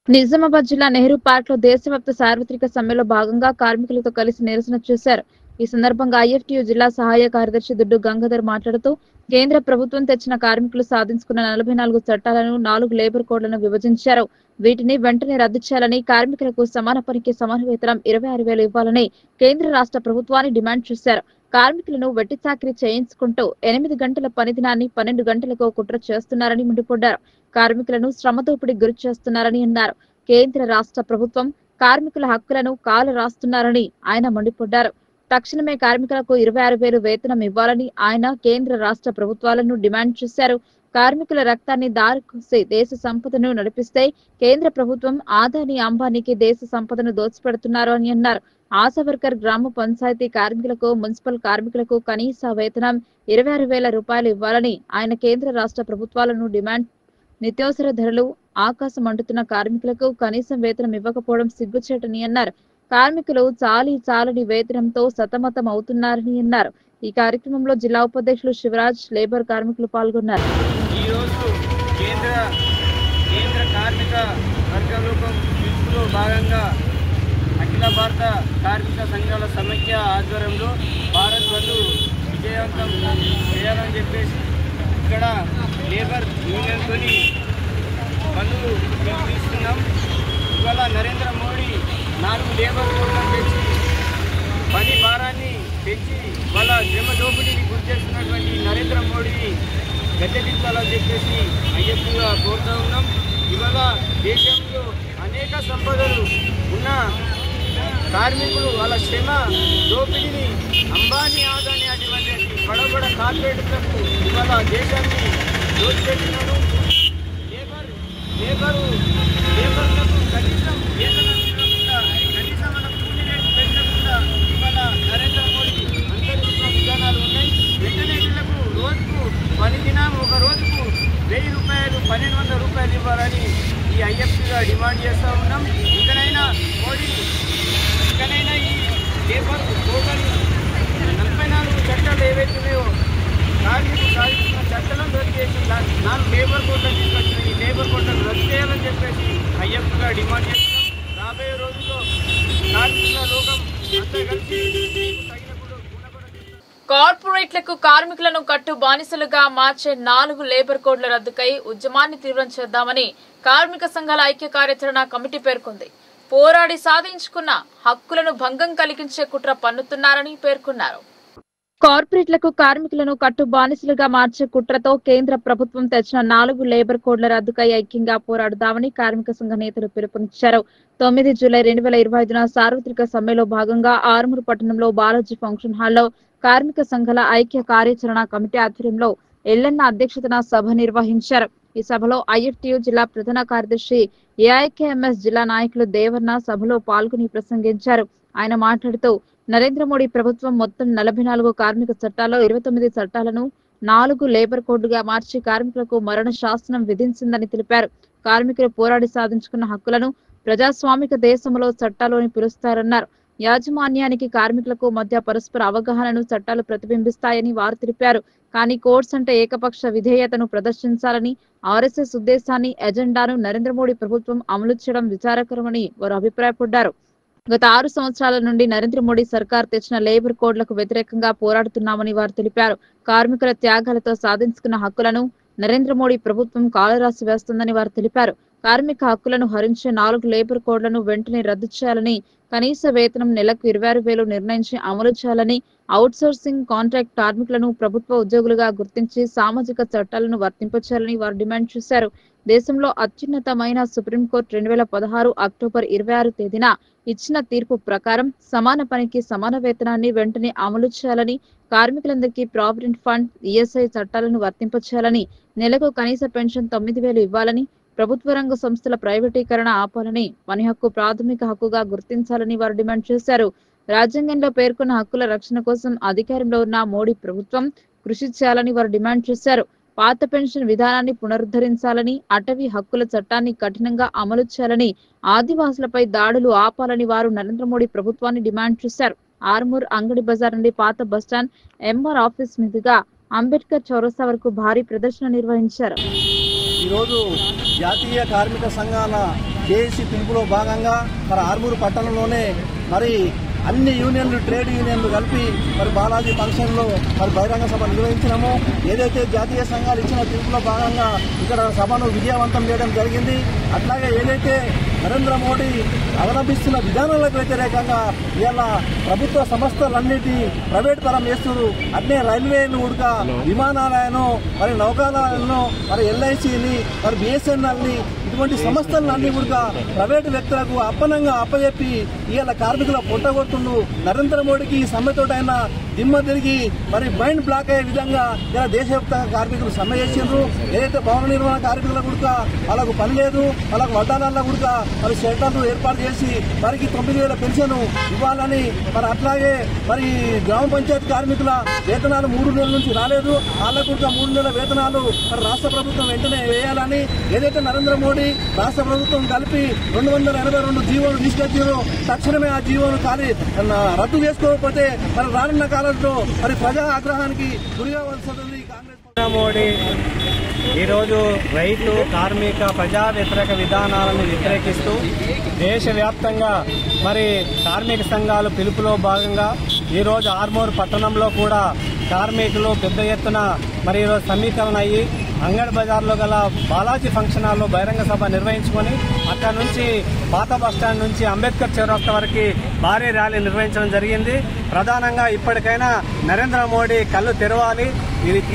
నిజామాబాద్ జిల్లా నెహ్రూ పార్క్ లో దేశవ్యాప్త సార్వత్రిక సమ్మెలో భాగంగా కార్మికులతో కలిసి నిరసన చేశారు. ఈ సందర్భంగా ఐఎఫ్టీయూ జిల్లా సహాయ కార్యదర్శి దుడ్డు గంగాధర్ మాట్లాడుతూ కేంద్ర ప్రభుత్వం తెచ్చిన కార్మికులు సాధించుకున్న 44 చట్టాలను 4 లేబర్ కోడ్లను విభజించారు. వీటిని వెంటనే రద్దు చేయాలని, కార్మికులకు సమాన పనికి సమాన వేతనం 26,000 ఇవ్వాలని కేంద్ర రాష్ట్ర ప్రభుత్వాన్ని డిమాండ్ చేశారు. కార్మికులను వెట్టి చాకిరీ చేయించుకుంటూ 8 గంటల పని దినాన్ని 12 గంటలకు కుట్ర చేస్తున్నారని మండిపడ్డారు. కార్మికులను శ్రమ దోపిడీకి గురి చేస్తున్నారని అన్నారు. కేంద్ర రాష్ట్ర ప్రభుత్వం కార్మికుల హక్కులను కాలు రాస్తున్నారని ఆయన మండిపడ్డారు. తక్షణమే కార్మికులకు 26,000 వేతనం ఇవ్వాలని ఆయన కేంద్ర రాష్ట్ర ప్రభుత్వాలను డిమాండ్ చేశారు. కార్మికుల రక్తాన్ని దారికోసి దేశ సంపదను నడిపిస్తే కేంద్ర ప్రభుత్వం ఆదాని అంబానీకి దేశ సంపదను దోచిపెడుతున్నారు అని అన్నారు. ఆశా వర్కర్, గ్రామ పంచాయతీ కార్మికులకు, మున్సిపల్ కార్మికులకు కనీస వేతనం 26,000 రూపాయలు ఇవ్వాలని ఆయన కేంద్ర రాష్ట్ర ప్రభుత్వాలను డిమాండ్. నిత్యావసర ధరలు ఆకాశం అంటుతున్న కార్మికులకు కనీసం వేతనం ఇవ్వకపోవడం సిగ్గుచేటని అన్నారు. కార్మికులు చాలని వేతనంతో సతమతం అవుతున్నారని అన్నారు. ఈ కార్యక్రమంలో జిల్లా ఉపాధ్యక్షులు శివరాజ్, లేబర్ కార్మికులు పాల్గొన్నారు. ఈరోజు కేంద్ర కార్మిక వర్గంలో భాగంగా అఖిల భారత కార్మిక సంఘాల సమైక్య ఆధ్వర్యంలో భారత్ బంద్ విజయవంతం చేయాలని చెప్పేసి ఇక్కడ లేబర్ యూనియన్తో బంధువులు మేము తీసుకున్నాం. ఇవాళ నరేంద్ర మోడీ 4 లేబర్ కోడ్లను తెచ్చి పని భారాన్ని పెంచి వాళ్ళ శ్రమ దోపిడీని గురి చేస్తున్నటువంటి నరేంద్ర మోడీని గద్దెదించాలని చెప్పేసి ఐఎఫ్గా కోరుతూ ఉన్నాం. ఇవాళ దేశంలో అనేక సంపదలు ఉన్న కార్మికులు వాళ్ళ శ్రమ దోపిడీని అంబానీ, ఆదాని అటువంటి బడబడ కార్పొరేట్లకు ఇవాళ దేశాన్ని దోచిపెట్టినారు. లేబర్లకు కనీసం వేతనం ఇవ్వకుండా, కనీసం మన కూలీ రేటు పెంచకుండా ఇవాళ నరేంద్ర మోడీ అనుసరిస్తున్న విధానాలు ఉన్నాయి. వెంటనే వీళ్లకు రోజుకు పని దినం ఒక రోజుకు 1,000 రూపాయలు, 1,200 రూపాయలు ఇవ్వాలని ఈ ఐఎఫ్గా డిమాండ్ చేస్తూ ఉన్నాం. ఇకనైనా మోడీ ఈ లేబర్ కోడ్లను 44 చట్టాలు ఏవైతున్నాయో కార్మికులు సాధిస్తున్న చట్టాలను రద్దు చేసి 4 లేబర్ కోడ్లను తీసుకొచ్చిన ఈ లేబర్ కోడ్లను రద్దు చేయాలని చెప్పేసి ఐఎఫ్గా డిమాండ్ చేస్తున్నాం. రాబోయే రోజుల్లో కార్మికుల లోకం అంతా కలిసి కార్పొరేట్లకు కార్మికులను కట్టు బానిసలుగా మార్చే 4 లేబర్ కోడ్ల రద్దుకై ఉద్యమాన్ని తీవ్రం చేద్దామని కార్మిక సంఘాల ఐక్య కార్యాచరణ కమిటీ పేర్కొంది. పోరాడి సాధించుకున్న హక్కులను భంగం కలిగించే కుట్ర పన్నుతున్నారని పేర్కొన్నారు. కార్పొరేట్లకు కార్మికులను కట్టు బానిసలుగా మార్చే కుట్రతో కేంద్ర ప్రభుత్వం తెచ్చిన 4 లేబర్ కోడ్ల రద్దుకై ఐక్యంగా పోరాడుదామని కార్మిక సంఘ నేతలు పిలుపునిచ్చారు. 9 జూలై 2025న సార్వత్రిక సమ్మెలో భాగంగా ఆరుమూరు పట్టణంలో బాలాజీ ఫంక్షన్ హాల్లో కార్మిక సంఘాల ఐక్య కార్యాచరణ కమిటీ ఆధ్వర్యంలో ఎల్లన్న అధ్యక్షతన సభ నిర్వహించారు. ఈ సభలో ఐఎఫ్టీయూ జిల్లా ప్రధాన కార్యదర్శి ఏఐకేఎంఎస్ జిల్లా నాయకులు దేవన్న సభలో పాల్గొని ప్రసంగించారు. ఆయన మాట్లాడుతూ నరేంద్ర మోడీ ప్రభుత్వం మొత్తం 44 కార్మిక చట్టాల్లో 29 చట్టాలను 4 లేబర్ కోడ్లుగా మార్చి కార్మికులకు మరణ శాసనం విధించిందని తెలిపారు. కార్మికులు పోరాడి సాధించుకున్న హక్కులను ప్రజాస్వామిక దేశంలో చట్టాలను పిలుస్తారన్నారు. యాజమాన్యానికి కార్మికులకు మధ్య పరస్పర అవగాహనను చట్టాలు ప్రతిబింబిస్తాయని వారు తెలిపారు. కానీ కోర్ట్స్ అంటే ఏకపక్ష విధేయతను ప్రదర్శించాలని ఆర్ఎస్ఎస్ ఉద్దేశాన్ని ఎజెండాను నరేంద్ర మోడీ ప్రభుత్వం అమలు చేయడం విచారకరమని వారు అభిప్రాయపడ్డారు. గత 6 సంవత్సరాల నుండి నరేంద్ర మోడీ సర్కార్ తెచ్చిన లేబర్ కోడ్లకు వ్యతిరేకంగా పోరాడుతున్నామని వారు తెలిపారు. కార్మికుల త్యాగాలతో సాధించుకున్న హక్కులను నరేంద్ర మోడీ ప్రభుత్వం కాలరాసి వేస్తుందని వారు తెలిపారు. కార్మిక హక్కులను హరించే 4 లేబర్ కోడ్లను వెంటనే రద్దు చేయాలని, కనీస వేతనం నెలకు 26,000 నిర్ణయించి అమలు చేయాలని, అవుట్సోర్సింగ్ కాంట్రాక్ట్ కార్మికులను ప్రభుత్వ ఉద్యోగులుగా గుర్తించి సామాజిక చట్టాలను వర్తింపచేయాలని వారు డిమాండ్ చేశారు. దేశంలో అత్యున్నతమైన సుప్రీంకోర్టు 2016 అక్టోబర్ 26 తేదీన ఇచ్చిన తీర్పు ప్రకారం సమాన పనికి సమాన వేతనాన్ని వెంటనే అమలు చేయాలని, కార్మికులందరికీ ప్రావిడెంట్ ఫండ్, ఈఎస్ఐ చట్టాలను వర్తింపచేయాలని, నెలకు కనీస పెన్షన్ 9,000 ఇవ్వాలని, ప్రభుత్వ రంగ సంస్థల ప్రైవేటీకరణ ఆపాలని, పని హక్కు ప్రాథమిక హక్కుగా గుర్తించాలని వారు డిమాండ్ చేశారు. రాజ్యాంగంలో పేర్కొన్న హక్కుల రక్షణ కోసం అధికారంలో ఉన్న మోడీ ప్రభుత్వం కృషి చేయాలని వారు డిమాండ్ చేశారు. పాత పెన్షన్ విధానాన్ని పునరుద్ధరించాలని, అటవీ హక్కుల చట్టాన్ని కఠినంగా అమలు చేయాలని, ఆదివాసులపై దాడులు ఆపాలని వారు నరేంద్ర మోడీ ప్రభుత్వాన్ని డిమాండ్ చేశారు. ఆర్మూర్ అంగడి బజార్ నుండి పాత బస్టాండ్, ఎంఆర్ ఆఫీస్ మీదుగా అంబేద్కర్ చౌరస్తా వరకు భారీ ప్రదర్శన నిర్వహించారు. ఈరోజు జాతీయ కార్మిక సంఘాల జేఏసీ పిలుపులో భాగంగా మన ఆర్మూరు పట్టణంలోనే మరి అన్ని యూనియన్లు, ట్రేడ్ యూనియన్లు కలిపి మరి బాలాజీ ఫంక్షన్లో మరి బహిరంగ సభ నిర్వహించినాము. ఏదైతే జాతీయ సంఘాలు ఇచ్చిన పిలుపులో భాగంగా ఇక్కడ సభను విజయవంతం చేయడం జరిగింది. అట్లాగే ఏదైతే నరేంద్ర మోడీ అవలంబిస్తున్న విధానాలకు వ్యతిరేకంగా ఇవాళ ప్రభుత్వ సంస్థలన్నిటి ప్రైవేట్ పరం చేస్తున్నారు. అట్లే రైల్వేలు ఉడక, విమానాలయాలను, మరి నౌకాలయాలను, మరి ఎల్ఐసిని, మరి బిఎస్ఎన్ఎల్ని, ఇటువంటి సంస్థలన్నీ కూడా ప్రైవేటు వ్యక్తులకు అప్పనంగా అప్పచెప్పి ఇవాళ కార్మికుల పొట్టగొడుతుండు. నరేంద్ర మోడీకి ఈ సమ్మెతోటైనా దిమ్మ తిరిగి మరి మైండ్ బ్లాక్ అయ్యే విధంగా ఇలా దేశవ్యాప్తంగా కార్మికులు సమ్మె చేసిండ్రు. ఏదైతే భవన నిర్మాణ కార్మికుల కూడా వాళ్ళకు పని లేదు, వాళ్ళకు వడ్డానాల కూడా మరి షెల్టర్లు ఏర్పాటు చేసి వారికి 9,000 పెన్షన్ ఇవ్వాలని, మరి అట్లాగే మరి గ్రామ పంచాయతీ కార్మికుల వేతనాలు 3 నెలల నుంచి రాలేదు, వాళ్ళకు కూడా 3 నెలల వేతనాలు మరి రాష్ట్ర ప్రభుత్వం వెంటనే వేయాలని, ఏదైతే నరేంద్ర మోడీ రాష్ట్ర ప్రభుత్వం కలిపి 282 జీవోలు తీసుకొచ్చారు. తక్షణమే ఆ జీవోను రద్దు చేసుకోకపోతే మరి రానున్న కాలంలో మరి ప్రజా ఆగ్రహానికి గురి కావాల్సి కాంగ్రెస్ మోడీ ఈరోజు రైతు, కార్మిక, ప్రజా వ్యతిరేక విధానాలను వ్యతిరేకిస్తూ దేశవ్యాప్తంగా మరి కార్మిక సంఘాలు పిలుపులో భాగంగా ఈరోజు ఆర్మూర్ పట్టణంలో కూడా కార్మికులు పెద్ద ఎత్తున మరి ఈరోజు సమీకరణ అయ్యి అంగడి బజార్లో గల బాలాజీ ఫంక్షన్ హాల్లో బహిరంగ సభ నిర్వహించుకొని అక్కడ నుంచి పాత బస్టాండ్ నుంచి అంబేద్కర్ చౌరస్తా వరకు భారీ ర్యాలీ నిర్వహించడం జరిగింది. ప్రధానంగా ఇప్పటికైనా నరేంద్ర మోడీ కళ్ళు తెరవాలి.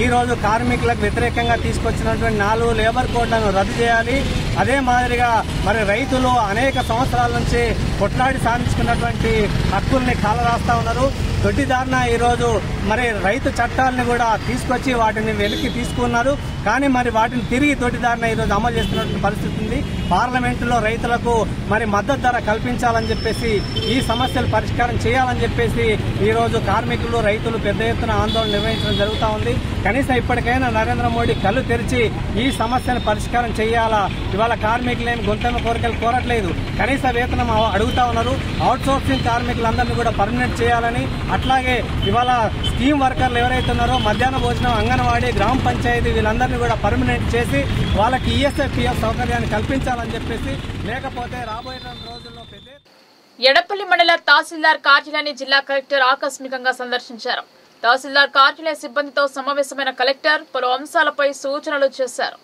ఈ రోజు కార్మికులకు వ్యతిరేకంగా తీసుకొచ్చినటువంటి 4 లేబర్ కోడ్లను రద్దు చేయాలి. అదే మాదిరిగా మరి రైతులు అనేక సంవత్సరాల నుంచి కొట్లాడి సాధించుకున్నటువంటి హక్కుల్ని కాలరాస్తా ఉన్నారు. దొడ్డిదారిన ఈరోజు మరి రైతు చట్టాలను కూడా తీసుకొచ్చి వాటిని వెనక్కి తీసుకున్నారు. కానీ మరి వాటిని తిరిగి దొడ్డిదారిన ఈరోజు అమలు చేస్తున్నటువంటి పరిస్థితి ఉంది. పార్లమెంటులో రైతులకు మరి మద్దతు ధర కల్పించాలని చెప్పేసి, ఈ సమస్యలు పరిష్కారం చేయాలని చెప్పేసి ఈరోజు కార్మికులు, రైతులు పెద్ద ఎత్తున ఆందోళన నిర్వహించడం జరుగుతూ ఉంది. కనీసం ఇప్పటికైనా నరేంద్ర మోడీ కళ్ళు తెరిచి ఈ సమస్యను పరిష్కారం చేయాలా. ఇవాళ కార్మికులేమి గొంతెమ్మ కోరికలు కోరట్లేదు, కనీస వేతనం అడుగుతా ఉన్నారు. అవుట్ సోర్సింగ్ కార్మికులందరినీ కూడా పర్మనెంట్ చేయాలని, అట్లాగే ఇవాళ స్కీమ్ వర్కర్లు ఎవరైతే ఉన్నారో మధ్యాహ్న భోజనం, అంగన్వాడీ, గ్రామ పంచాయతీ వీళ్ళందరినీ కూడా పర్మనెంట్ చేసి వాళ్ళకి ఈఎస్ఐ, పిఎఫ్ సౌకర్యాన్ని కల్పించాలని చెప్పేసి, లేకపోతే రాబోయే రోజుల్లో ఎడపల్లి మండల తహసీల్దార్ కార్యాలయాన్ని జిల్లా కలెక్టర్ ఆకస్మికంగా సందర్శించారు. తహసీల్దార్ కార్యాలయ సిబ్బందితో సమావేశమైన కలెక్టర్ పలు అంశాలపై సూచనలు చేశారు.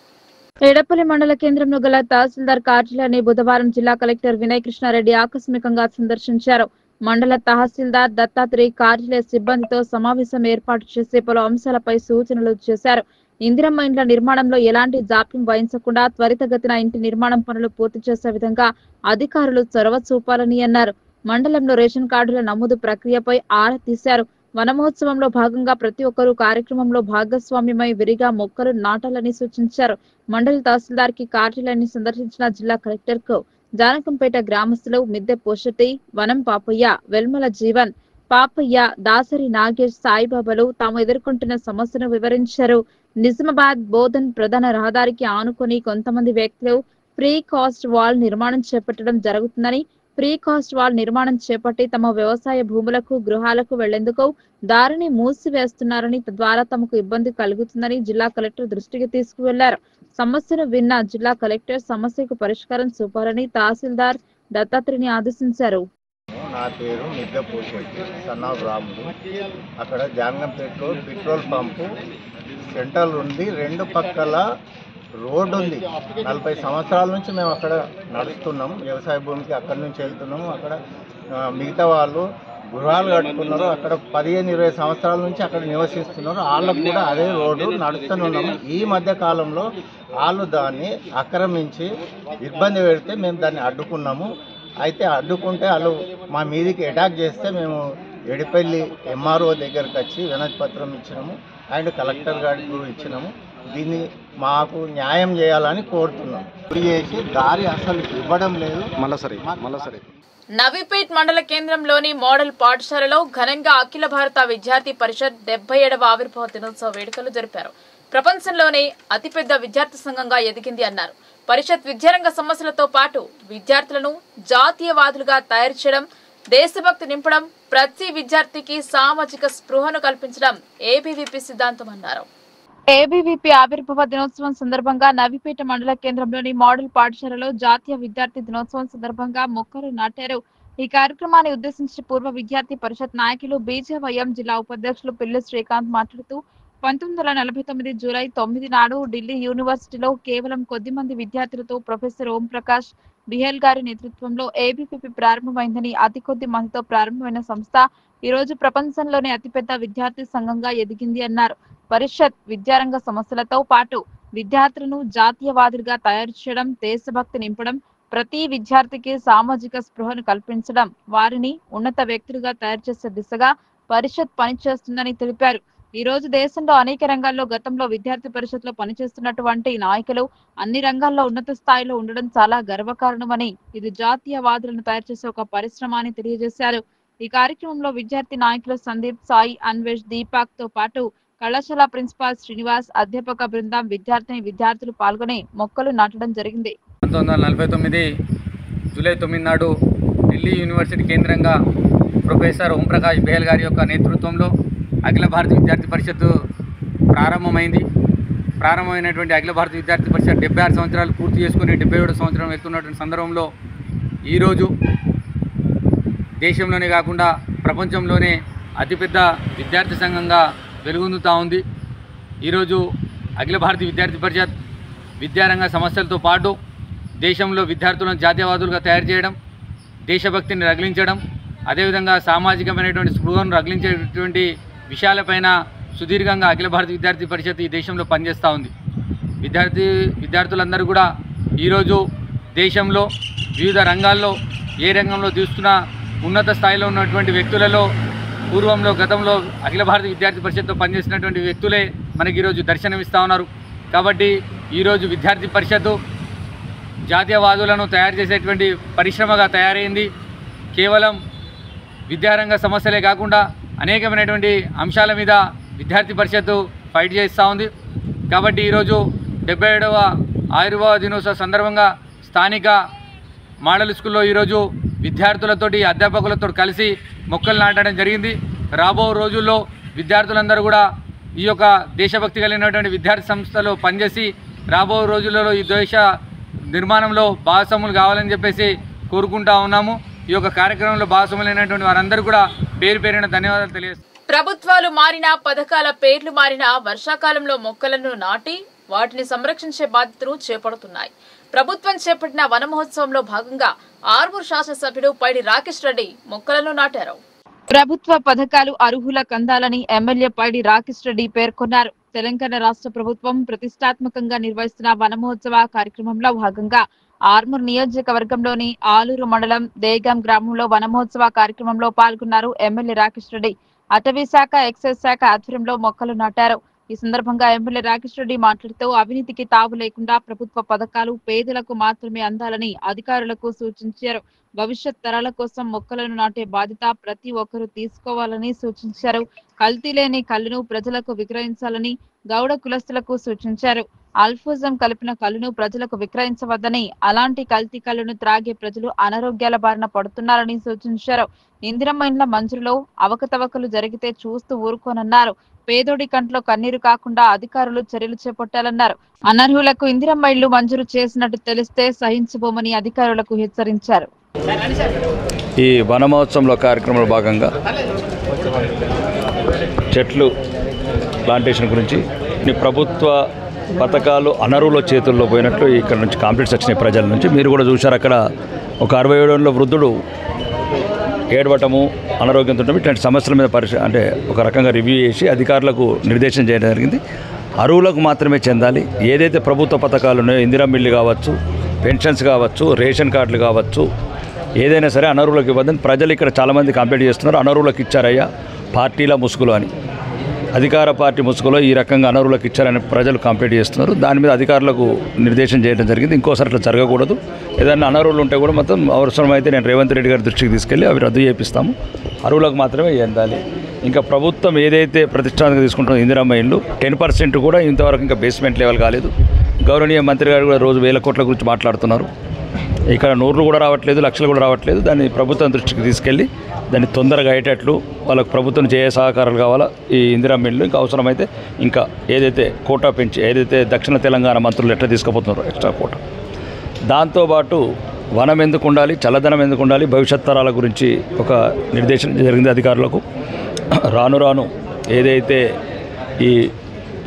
ఎడపల్లి మండల కేంద్రంలో గల తహసీల్దార్ కార్యాలయాన్ని బుధవారం జిల్లా కలెక్టర్ వినయ్ కృష్ణారెడ్డి ఆకస్మికంగా సందర్శించారు. మండల తహసీల్దార్ దత్తాత్రేయ కార్యాలయ సిబ్బందితో సమావేశం ఏర్పాటు చేసే పలు అంశాలపై సూచనలు చేశారు. ఇందిరమ్మ ఇండ్ల నిర్మాణంలో ఎలాంటి జాప్యం వహించకుండా త్వరితగతిన ఇంటి నిర్మాణం పనులు పూర్తి చేసే విధంగా అధికారులు చొరవ చూపాలని అన్నారు. మండలంలో రేషన్ కార్డుల నమోదు ప్రక్రియపై ఆరా తీశారు. వనమహోత్సవంలో భాగంగా ప్రతి ఒక్కరూ కార్యక్రమంలో భాగస్వామ్యమై విరిగా మొక్కలు నాటాలని సూచించారు. మండల తహసీల్దార్ కి కార్యాలయాన్ని సందర్శించిన జిల్లా కలెక్టర్ కు జానకంపేట గ్రామస్తులు మిద్దె పోషటి, వనం పాపయ్య, వెల్మల జీవన్, పాపయ్య, దాసరి నాగేష్, సాయిబాబాలు తాము ఎదుర్కొంటున్న సమస్యను వివరించారు. నిజామాబాద్ బోధన్ ప్రధాన రహదారికి ఆనుకొని కొంతమంది వ్యక్తులు ప్రీ కాస్ట్ వాల్ నిర్మాణం చేపట్టడం జరుగుతుందని, ప్రీ కాస్ట్ వాల్ నిర్మాణం చేపట్టి తమ వ్యవసాయ భూములకు, గృహాలకు వెళ్లేందుకు దారిని మూసివేస్తున్నారని, తద్వారా తమకు ఇబ్బంది కలుగుతుందని జిల్లా కలెక్టర్ దృష్టికి తీసుకువెళ్లారు. సమస్యను విన్న జిల్లా కలెక్టర్ సమస్యకు పరిష్కారం చూపాలని తహసీల్దార్ దత్తాత్రేయని ఆదేశించారు. నా పేరు మిద్దపూశెట్టి సన్నాఫ్ రాములు. అక్కడ జాంగంపేటలో పెట్రోల్ పంపు సెంటర్ ఉంది, రెండు పక్కల రోడ్డు ఉంది. 40 సంవత్సరాల నుంచి మేము అక్కడ నడుస్తున్నాం, వ్యవసాయ భూమికి అక్కడి నుంచి వెళ్తున్నాము. అక్కడ మిగతా వాళ్ళు గృహాలు కట్టుకున్నారు, అక్కడ 15-20 సంవత్సరాల నుంచి అక్కడ నివసిస్తున్నారు. వాళ్ళకు కూడా అదే రోడ్డు నడుస్తూనే ఉన్నాము. ఈ మధ్య కాలంలో వాళ్ళు దాన్ని ఆక్రమించి ఇబ్బంది పెడితే మేము దాన్ని అడ్డుకున్నాము. అయితే అడ్డుకుంటే వాళ్ళు మా మీదికి అటాక్ చేస్తే మేము ఎడిపల్లి ఎంఆర్ఓ దగ్గరికి వచ్చి వినతి పత్రం ఇచ్చినాము అండ్ కలెక్టర్ గారికి ఇచ్చినాము. దీన్ని మాకు న్యాయం చేయాలని కోరుతున్నాం. చేసి దారి అసలు ఇవ్వడం లేదు. మళ్ళీ నవీపేట్ మండల కేంద్రంలోని మోడల్ పాఠశాలలో ఘనంగా అఖిల భారత విద్యార్థి పరిషత్ 77వ ఆవిర్భావ దినోత్సవ వేడుకలు జరిపారు. ప్రపంచంలోనే అతిపెద్ద విద్యార్థి సంఘంగా ఎదిగింది అన్నారు. పరిషత్ విద్యారంగ సమస్యలతో పాటు విద్యార్థులను జాతీయవాదులుగా తయారు చేయడం, దేశభక్తి నింపడం, ప్రతి విద్యార్థికి సామాజిక స్పృహను కల్పించడం ఏబీవీపీ సిద్ధాంతం అన్నారు. ఏబీవీపీ ఆవిర్భావ దినోత్సవం సందర్భంగా నవీపేట మండల కేంద్రంలోని మోడల్ పాఠశాలలో జాతీయ విద్యార్థి దినోత్సవం సందర్భంగా మొక్కలు నాటారు. ఈ కార్యక్రమాన్ని ఉద్దేశించి పూర్వ విద్యార్థి పరిషత్ నాయకులు బీజేవైఎం జిల్లా ఉపాధ్యక్షులు పిల్లి శ్రీకాంత్ మాట్లాడుతూ 1949 జూలై 9 నాడు ఢిల్లీ యూనివర్సిటీలో కేవలం కొద్ది మంది విద్యార్థులతో ప్రొఫెసర్ ఓం ప్రకాష్ బిహెల్ గారి నేతృత్వంలో ఏబీవీపీ ప్రారంభమైందని, అతి కొద్ది మందితో ప్రారంభమైన సంస్థ ఈ రోజు ప్రపంచంలోనే అతిపెద్ద విద్యార్థి సంఘంగా ఎదిగింది అన్నారు. పరిషత్ విద్యారంగ సమస్యలతో పాటు విద్యార్థులను జాతీయవాదులుగా తయారు చేయడం, దేశభక్తి నింపడం, ప్రతి విద్యార్థికి సామాజిక స్పృహను కల్పించడం, వారిని ఉన్నత వ్యక్తులుగా తయారు చేసే దిశగా పరిషత్ పనిచేస్తుందని తెలిపారు. ఈ రోజు దేశంలో అనేక రంగాల్లో గతంలో విద్యార్థి పరిషత్లో పనిచేస్తున్నటువంటి నాయకులు అన్ని రంగాల్లో ఉన్నత స్థాయిలో ఉండడం చాలా గర్వకారణమని, ఇది జాతీయవాదులను తయారు చేసే ఒక పరిశ్రమ అని తెలియజేశారు. ఈ కార్యక్రమంలో విద్యార్థి నాయకులు సందీప్, సాయి, అన్వేష్, దీపక్ తో పాటు కళాశాల ప్రిన్సిపాల్ శ్రీనివాస్, అధ్యాపక బృందం, విద్యార్థులు పాల్గొని మొక్కలు నాటడం జరిగింది. 1949 జూలై 9 నాడు ఢిల్లీ యూనివర్సిటీ కేంద్రంగా ప్రొఫెసర్ ఓం ప్రకాష్ బిహెల్ గారి యొక్క నేతృత్వంలో అఖిల భారత విద్యార్థి పరిషత్ ప్రారంభమైనటువంటి అఖిల భారత విద్యార్థి పరిషత్ 76 సంవత్సరాలు పూర్తి చేసుకుని 77వ సంవత్సరం వెళ్తున్నటువంటి సందర్భంలో ఈరోజు దేశంలోనే కాకుండా ప్రపంచంలోనే అతిపెద్ద విద్యార్థి సంఘంగా వెలుగొందుతూ ఉంది. ఈరోజు అఖిల భారత విద్యార్థి పరిషత్ విద్యారంగ సమస్యలతో పాటు దేశంలో విద్యార్థులను జాతీయవాదులుగా తయారు చేయడం, దేశభక్తిని రగిలించడం, అదేవిధంగా సామాజికమైనటువంటి స్పృహను రగిలించేటువంటి విషయాలపైన సుదీర్ఘంగా అఖిల భారత విద్యార్థి పరిషత్ ఈ దేశంలో పనిచేస్తూ ఉంది. విద్యార్థులందరూ కూడా ఈరోజు దేశంలో వివిధ రంగాల్లో ఏ రంగంలో తీసుకున్న ఉన్నత స్థాయిలో ఉన్నటువంటి వ్యక్తులలో గతంలో అఖిల భారత విద్యార్థి పరిషత్తో పనిచేసినటువంటి వ్యక్తులే మనకి ఈరోజు దర్శనమిస్తూ ఉన్నారు. కాబట్టి ఈరోజు విద్యార్థి పరిషత్తు జాతీయవాదులను తయారు చేసేటువంటి పరిశ్రమగా తయారైంది. కేవలం విద్యారంగ సమస్యలే కాకుండా అనేకమైనటువంటి అంశాల మీద విద్యార్థి పరిషత్తు ఫైట్ చేస్తూ ఉంది. కాబట్టి ఈరోజు 77వ ఆవిర్భావ దినోత్సవ సందర్భంగా స్థానిక మోడల్ స్కూల్లో ఈరోజు విద్యార్థులతోటి, అధ్యాపకులతో కలిసి మొక్కలు నాటడం జరిగింది. రాబో రోజుల్లో విద్యార్థులందరూ కూడా ఈ యొక్క దేశభక్తి కలిగినటువంటి విద్యార్థి సంస్థలో పనిచేసి రాబో రోజులలో ఈ దేశ నిర్మాణంలో భాగస్వాములు కావాలని చెప్పేసి కోరుకుంటా ఉన్నాము. ఈ యొక్క కార్యక్రమంలో భాగస్వాములైనటువంటి వారందరూ కూడా పేరున ధన్యవాదాలు తెలియజేస్తాం. ప్రభుత్వాలు మారినా, పథకాల పేర్లు మారినా వర్షాకాలంలో మొక్కలను నాటి వాటిని సంరక్షించే బాధ్యతను చేపడుతున్నాయి. ప్రభుత్వం చేపట్టిన వన మహోత్సవంలో భాగంగా ఆర్మూర్ శాసనసభ్యుడు పైడి రాకేష్ రెడ్డి మొక్కలను నాటారు. ప్రభుత్వ పథకాలు అర్హులకు అందాలని ఎమ్మెల్యే పైడి రాకేష్ రెడ్డి పేర్కొన్నారు. తెలంగాణ రాష్ట్ర ప్రభుత్వం ప్రతిష్టాత్మకంగా నిర్వహిస్తున్న వన మహోత్సవ కార్యక్రమంలో భాగంగా ఆర్మూర్ నియోజకవర్గంలోని ఆలూరు మండలం దేగం గ్రామంలో వన మహోత్సవ కార్యక్రమంలో పాల్గొన్నారు ఎమ్మెల్యే రాకేష్ రెడ్డి. అటవీ శాఖ, ఎక్సైజ్ శాఖ ఆధ్వర్యంలో మొక్కలు నాటారు. ఈ సందర్భంగా ఎమ్మెల్యే రాకేష్ రెడ్డి మాట్లాడుతూ అవినీతికి తావు లేకుండా ప్రభుత్వ పథకాలు పేదలకు మాత్రమే అందాలని అధికారులకు సూచించారు. భవిష్యత్ తరాల కోసం మొక్కలను నాటే బాధ్యత ప్రతి ఒక్కరూ తీసుకోవాలని సూచించారు. కల్తీ లేని కల్లును ప్రజలకు విక్రయించాలని గౌడ కులస్తులకు సూచించారు. అల్ఫోజం కలిపిన కల్లును ప్రజలకు విక్రయించవద్దని, అలాంటి కల్తీ కల్లును త్రాగే ప్రజలు అనారోగ్యాల బారిన పడుతున్నారని సూచించారు. ఇందిరమ్మ ఇండ్ల మంజూరులో అవకతవకలు జరిగితే చూస్తూ ఊరుకోనన్నారు. పేదోడి కంట్లో కన్నీరు కాకుండా అధికారులు చర్యలు చేపట్టాలన్నారు. అనర్హులకు ఇందిరమ్మ ఇళ్లు మంజూరు చేసినట్టు తెలిస్తే సహించబోమని అధికారులకు హెచ్చరించారు. ఈ వన మహోత్సవంలో కార్యక్రమంలో భాగంగా చెట్లు ప్లాంటేషన్ గురించి ప్రభుత్వ పథకాలు అనర్హుల చేతుల్లో పోయినట్లు ఇక్కడ నుంచి కాంప్లైంట్స్ వచ్చినాయి ప్రజల నుంచి. మీరు కూడా చూశారు, అక్కడ ఒక 67 ఏళ్ల వృద్ధుడు ఏడవటము, అనారోగ్యంతో ఇట్లాంటి సమస్యల మీద అంటే ఒక రకంగా రివ్యూ చేసి అధికారులకు నిర్దేశం చేయడం జరిగింది. అర్హులకు మాత్రమే చెందాలి. ఏదైతే ప్రభుత్వ పథకాలు ఉన్నాయో, ఇందిరమ్మ ఇల్లు కావచ్చు, పెన్షన్స్ కావచ్చు, రేషన్ కార్డులు కావచ్చు, ఏదైనా సరే అనర్హులకు ఇవ్వద్దని ప్రజలు ఇక్కడ చాలామంది కంప్లైంట్ చేస్తున్నారు. అనర్హులకు ఇచ్చారయ్యా పార్టీల ముసుగులో అని, అధికార పార్టీ ముసుగులో ఈ రకంగా అనర్హులకు ఇచ్చారని ప్రజలు కంప్లైంట్ చేస్తున్నారు. దాని మీద అధికారులకు నిర్దేశం చేయడం జరిగింది. ఇంకోసారి అట్లా జరగకూడదు. ఏదైనా అనర్హులు ఉంటే కూడా మొత్తం అవసరమైతే నేను రేవంత్ రెడ్డి గారి దృష్టికి తీసుకెళ్ళి అవి రద్దు చేపిస్తాము. అర్హులకు మాత్రమే చెందాలి. ఇంకా ప్రభుత్వం ఏదైతే ప్రతిష్టాత్మకంగా తీసుకుంటుందో ఇందిరమ్మ ఇల్లు 10% కూడా ఇంతవరకు ఇంకా బేస్మెంట్ లెవెల్ కాలేదు. గౌరవనీయ మంత్రి గారు కూడా రోజు 1000 కోట్ల గురించి మాట్లాడుతున్నారు. ఇక్కడ 100 కూడా రావట్లేదు, లక్షలు కూడా రావట్లేదు. దాన్ని ప్రభుత్వం దృష్టికి తీసుకెళ్ళి దాన్ని తొందరగా అయ్యేటట్లు వాళ్ళకు ప్రభుత్వం చేయ సహకారాలు కావాలా. ఈ ఇందిరమ్మ ఇల్లు ఇంకా అవసరమైతే ఇంకా ఏదైతే కోటా పెంచి ఏదైతే దక్షిణ తెలంగాణ మంత్రులు ఎట్లా తీసుకుపోతున్నారో ఎక్స్ట్రా కోటా, దాంతోపాటు వనం ఎందుకు ఉండాలి, చల్లదనం ఎందుకు ఉండాలి, భవిష్యత్ తరాల గురించి ఒక నిర్దేశం జరిగింది అధికారులకు. రాను రాను ఏదైతే ఈ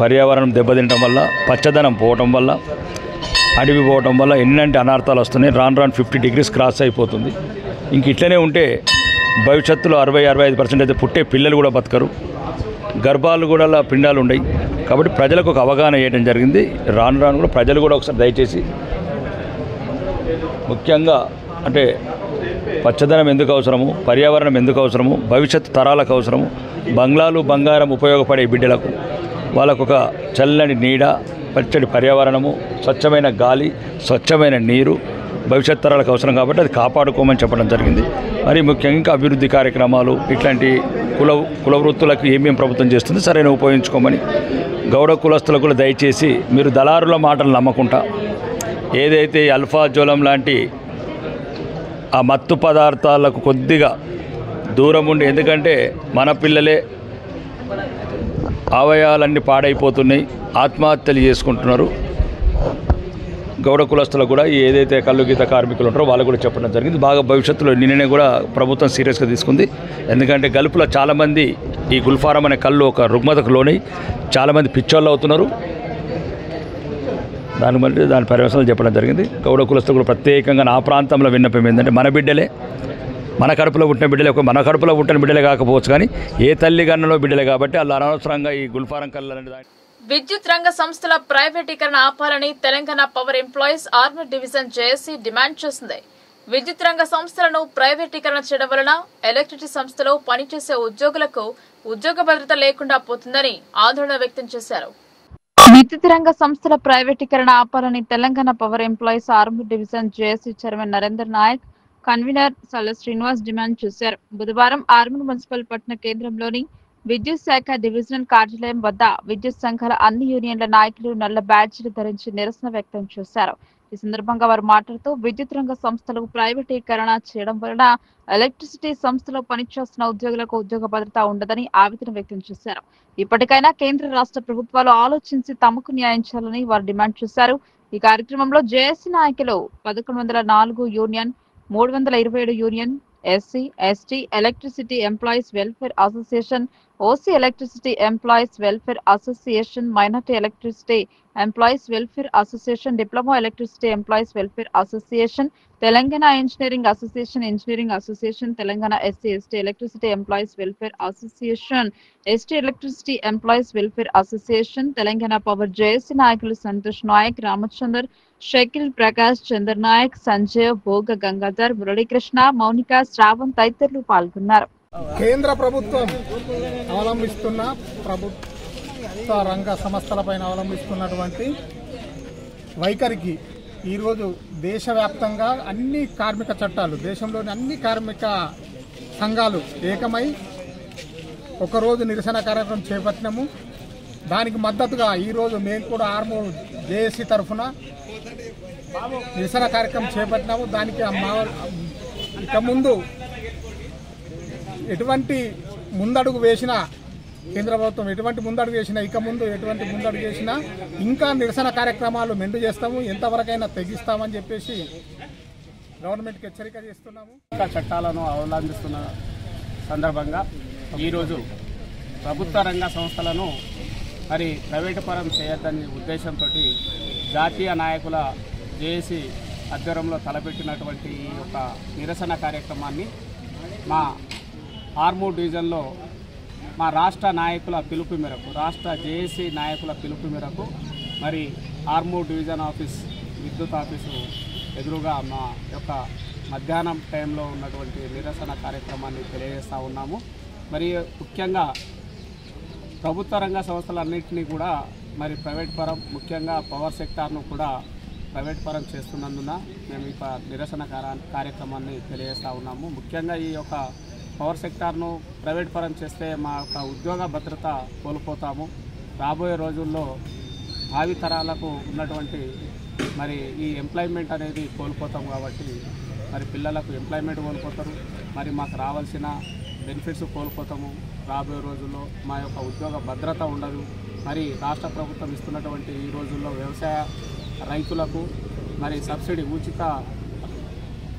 పర్యావరణం దెబ్బతినటం వల్ల, పచ్చదనం పోవటం వల్ల, అడవి పోవటం వల్ల ఎన్నంటి అనార్థాలు వస్తున్నాయి. రాను రాను 50 degrees క్రాస్ అయిపోతుంది. ఇంక ఇట్లనే ఉంటే భవిష్యత్తులో 60-65% అయితే పుట్టే పిల్లలు కూడా బతకరు, గర్భాలు కూడా పిండాలు ఉన్నాయి. కాబట్టి ప్రజలకు ఒక అవగాహన చేయడం జరిగింది. రాను రాను కూడా ప్రజలు కూడా ఒకసారి దయచేసి ముఖ్యంగా అంటే పచ్చదనం ఎందుకు అవసరము, పర్యావరణం ఎందుకు అవసరము, భవిష్యత్తు తరాలకు అవసరము, బంగ్లాలు బంగారం ఉపయోగపడే బిడ్డలకు వాళ్ళకు ఒక చల్లని నీడ, పచ్చడి పర్యావరణము, స్వచ్ఛమైన గాలి, స్వచ్ఛమైన నీరు భవిష్యత్ తరాలకు అవసరం. కాబట్టి అది కాపాడుకోమని చెప్పడం జరిగింది. మరి ముఖ్యంగా ఇంకా అభివృద్ధి కార్యక్రమాలు ఇట్లాంటి కుల వృత్తులకు ఏమేమి ప్రభుత్వం చేస్తుంది సరైన ఉపయోగించుకోమని, గౌడ కులస్తులకు కూడా దయచేసి మీరు దళారుల మాటలు నమ్మకుండా ఏదైతే అల్ఫాజోలం లాంటి ఆ మత్తు పదార్థాలకు కొద్దిగా దూరం ఉండి, ఎందుకంటే మన పిల్లలే అవయవాలన్నీ పాడైపోతున్నాయి, ఆత్మహత్యలు చేసుకుంటున్నారు. గౌడ కులస్తులకు కూడా ఏదైతే కల్లు గీత కార్మికులు ఉంటారో వాళ్ళు కూడా చెప్పడం జరిగింది. బాగా భవిష్యత్తులో నిన్ననే కూడా ప్రభుత్వం సీరియస్గా తీసుకుంది. ఎందుకంటే గల్ఫ్లో చాలామంది ఈ గుల్ఫారం అనే కళ్ళు ఒక రుగ్మతకు లోనై చాలామంది పిచ్చోళ్ళు అవుతున్నారు. దాని పర్యవసనాలు చెప్పడం జరిగింది. గౌడ కులస్తులు కూడా ప్రత్యేకంగా నా ప్రాంతంలో విన్నపం ఏంటంటే మన బిడ్డలే, మన కడుపులో పుట్టిన బిడ్డలే, మన కడుపులో పుట్టిన బిడ్డలే కాకపోవచ్చు కానీ ఏ తల్లి గన్నలో బిడ్డలే. కాబట్టి అలా అనవసరంగా ఈ గుల్ఫారం కళ్ళు అనేది. విద్యుత్ రంగ సంస్థల ప్రైవేటీకరణ ఆపాలని Telangana power employees army division JAC demand చేసింది. విద్యుత్ రంగ సంస్థలను ప్రైవేటీకరణ చేయడం వలన ఎలక్ట్రిసిటీ సంస్థలో పనిచేసే ఉద్యోగులకు ఉద్యోగ భద్రత లేకుండా పోతుందని ఆందోళన వ్యక్తం చేశారు. విద్యుత్ రంగ సంస్థల ప్రైవేటీకరణ ఆపాలని Telangana power employees army division JAC chairman Narender Nayak, convener Salla Srinivas demand చేశారు. బుధవారం ఆర్మూర్ మున్సిపల్ పట్టణ కేంద్రంలోని విద్యుత్ శాఖ డివిజనల్ కార్యాలయం వద్ద విద్యుత్ సంఘాల అన్ని యూనియన్ల నాయకులు నల్ల బ్యాడ్జీలు ధరించి నిరసన వ్యక్తం చేశారు. ఈ సందర్భంగా వారు మాట్లాడుతూ విద్యుత్ రంగ సంస్థలు ప్రైవేటీకరణ చేయడం వలన ఎలక్ట్రిసిటీ సంస్థలో పనిచేస్తున్న ఉద్యోగులకు ఉద్యోగ భద్రత ఉండదని ఆవేదన వ్యక్తం చేశారు. ఇప్పటికైనా కేంద్ర రాష్ట్ర ప్రభుత్వాలు ఆలోచించి తమకు న్యాయం చేయాలని వారు డిమాండ్ చేశారు. ఈ కార్యక్రమంలో జేఏసీ నాయకులు 1104 union, 327 union, SC, ST, electricity employees welfare association, OC electricity employees welfare association, minority electricity employees welfare association, diploma electricity employees welfare association, Telangana engineering association, Telangana SC ST electricity employees welfare association, ST electricity employees welfare association, Telangana power JAC నాయకులు సంతోష్ నాయక్, రామచందర్, షకిల్, ప్రకాష్, చందర్ నాయక్, సంజయ్, భోగ, గంగాధర్, మురళీకృష్ణ, మౌనిక, శ్రావణ్ తదితరులు పాల్గొన్నారు. కేంద్ర ప్రభుత్వం అవలంబిస్తున్న ప్రభుత్వ రంగ సంస్థలపైన అవలంబిస్తున్నటువంటి వైఖరికి ఈరోజు దేశవ్యాప్తంగా అన్ని కార్మిక చట్టాలు, దేశంలోని అన్ని కార్మిక సంఘాలు ఏకమై ఒకరోజు నిరసన కార్యక్రమం చేపట్టినాము. దానికి మద్దతుగా ఈరోజు మేము కూడా ఆర్మూర్ జేఏసీ తరఫున నిరసన కార్యక్రమం చేపట్టినాము. దానికి ఇక ముందు ఎటువంటి ముందడుగు వేసినా కేంద్ర ప్రభుత్వం ఎటువంటి ముందడుగు వేసినా ఇక ముందు ఎటువంటి ముందడుగు వేసినా ఇంకా నిరసన కార్యక్రమాలు మెండు చేస్తాము, ఎంతవరకైనా తెగిస్తామని చెప్పేసి గవర్నమెంట్కి హెచ్చరిక చేస్తున్నాము. చట్టాలను అవలంబిస్తున్న సందర్భంగా ఈరోజు ప్రభుత్వ రంగ సంస్థలను మరి ప్రైవేటు పరం చేయొద్దనే ఉద్దేశంతో జాతీయ నాయకుల జేఏసీ ఆధ్వర్యంలో తలపెట్టినటువంటి ఈ యొక్క నిరసన కార్యక్రమాన్ని మా ఆర్మూర్ డివిజన్లో మా రాష్ట్ర నాయకుల పిలుపు మేరకు, రాష్ట్ర జేఏసీ నాయకుల పిలుపు మేరకు మరి ఆర్మూర్ డివిజన్ ఆఫీస్ విద్యుత్ ఆఫీసు ఎదురుగా మా యొక్క మధ్యాహ్నం టైంలో ఉన్నటువంటి నిరసన కార్యక్రమాన్ని తెలియజేస్తూ ఉన్నాము. మరి ముఖ్యంగా ప్రభుత్వ రంగ సంస్థలన్నింటినీ కూడా మరి ప్రైవేట్ పరం, ముఖ్యంగా పవర్ సెక్టార్ను కూడా ప్రైవేట్ పరం చేస్తున్నందున మేము ఈ నిరసన కార్యక్రమాన్ని తెలియజేస్తూ ఉన్నాము. ముఖ్యంగా ఈ యొక్క పవర్ సెక్టార్ను ప్రైవేట్ పరం చేస్తే మా యొక్క ఉద్యోగ భద్రత కోల్పోతాము. రాబోయే రోజుల్లో భావి తరాలకు ఉన్నటువంటి మరి ఈ ఎంప్లాయ్మెంట్ అనేది కోల్పోతాం కాబట్టి మరి పిల్లలకు ఎంప్లాయ్మెంట్ కోల్పోతారు, మరి మాకు రావాల్సిన బెనిఫిట్స్ కోల్పోతాము. రాబోయే రోజుల్లో మా యొక్క ఉద్యోగ భద్రత ఉండదు. మరి రాష్ట్ర ప్రభుత్వం ఇస్తున్నటువంటి ఈ రోజుల్లో వ్యవసాయ రైతులకు మరి సబ్సిడీ, ఉచిత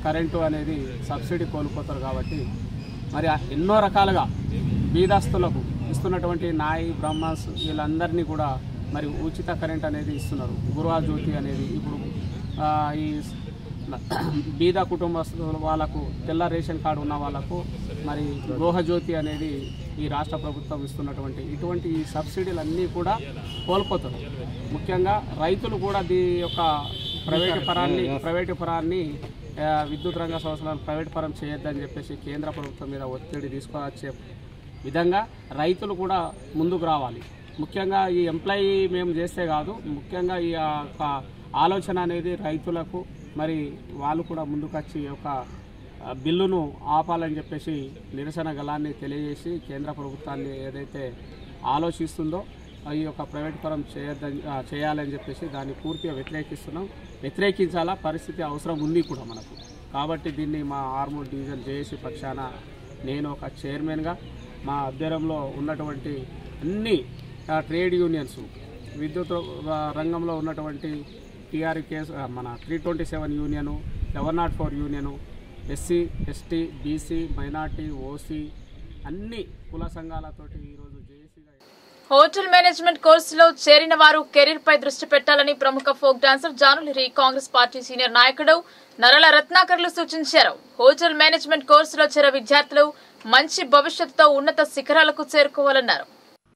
కరెంటు అనేది సబ్సిడీ కోల్పోతారు కాబట్టి మరి ఎన్నో రకాలుగా బీదస్తులకు ఇస్తున్నటువంటి నాయి బ్రహ్మాస్ వీళ్ళందరినీ కూడా మరి ఉచిత కరెంట్ అనేది ఇస్తున్నారు. గృహజ్యోతి అనేది ఇప్పుడు ఈ బీద కుటుంబస్తుల వాళ్ళకు, తెల్ల రేషన్ కార్డు ఉన్న వాళ్ళకు మరి గృహజ్యోతి అనేది ఈ రాష్ట్ర ప్రభుత్వం ఇస్తున్నటువంటి ఇటువంటి ఈ సబ్సిడీలన్నీ కూడా కోల్పోతారు. ముఖ్యంగా రైతులు కూడా దీని యొక్క ప్రైవేటు పరాన్ని విద్యుత్ రంగ సంస్థలను ప్రైవేట్ పరం చేయొద్దని చెప్పేసి కేంద్ర ప్రభుత్వం మీద ఒత్తిడి తీసుకొచ్చే విధంగా రైతులు కూడా ముందుకు రావాలి. ముఖ్యంగా ఈ ఎంప్లాయీ మేము చేస్తే కాదు, ముఖ్యంగా ఈ యొక్క ఆలోచన అనేది రైతులకు మరి వాళ్ళు కూడా ముందుకొచ్చి ఈ యొక్క బిల్లును ఆపాలని చెప్పేసి నిరసన గళాన్ని తెలియజేసి కేంద్ర ప్రభుత్వాన్ని ఏదైతే ఆలోచిస్తుందో ఈ యొక్క ప్రైవేట్ పరం చేయాలని చెప్పేసి దాన్ని పూర్తిగా వ్యతిరేకించాలా, పరిస్థితి అవసరం ఉంది కూడా మనకు. కాబట్టి దీన్ని మా ఆర్మూర్ డివిజన్ జేఏసీ పక్షాన నేను ఒక చైర్మన్గా మా ఆధ్వర్యంలో ఉన్నటువంటి అన్ని ట్రేడ్ యూనియన్స్, విద్యుత్ రంగంలో ఉన్నటువంటి టీఆర్కేస్, మన 327 union, 1104 union, SC, ST, BC, minority, OC అన్ని కుల సంఘాలతోటి ఈరోజు జేఏసీగా హోటల్ మేనేజ్మెంట్ కోర్సులో చేరిన వారు కెరీర్ పై దృష్టి పెట్టాలని ప్రముఖ ఫోక్ డాన్సర్ జానులరి కాంగ్రెస్ పార్టీ సీనియర్ నాయకుడు నరల రత్నాకర్లు సూచించారు. హోటల్ మేనేజ్మెంట్ కోర్సులో చేరే విద్యార్థులు మంచి భవిష్యత్తుతో ఉన్నత శిఖరాలకు చేరుకోవాలన్నారు.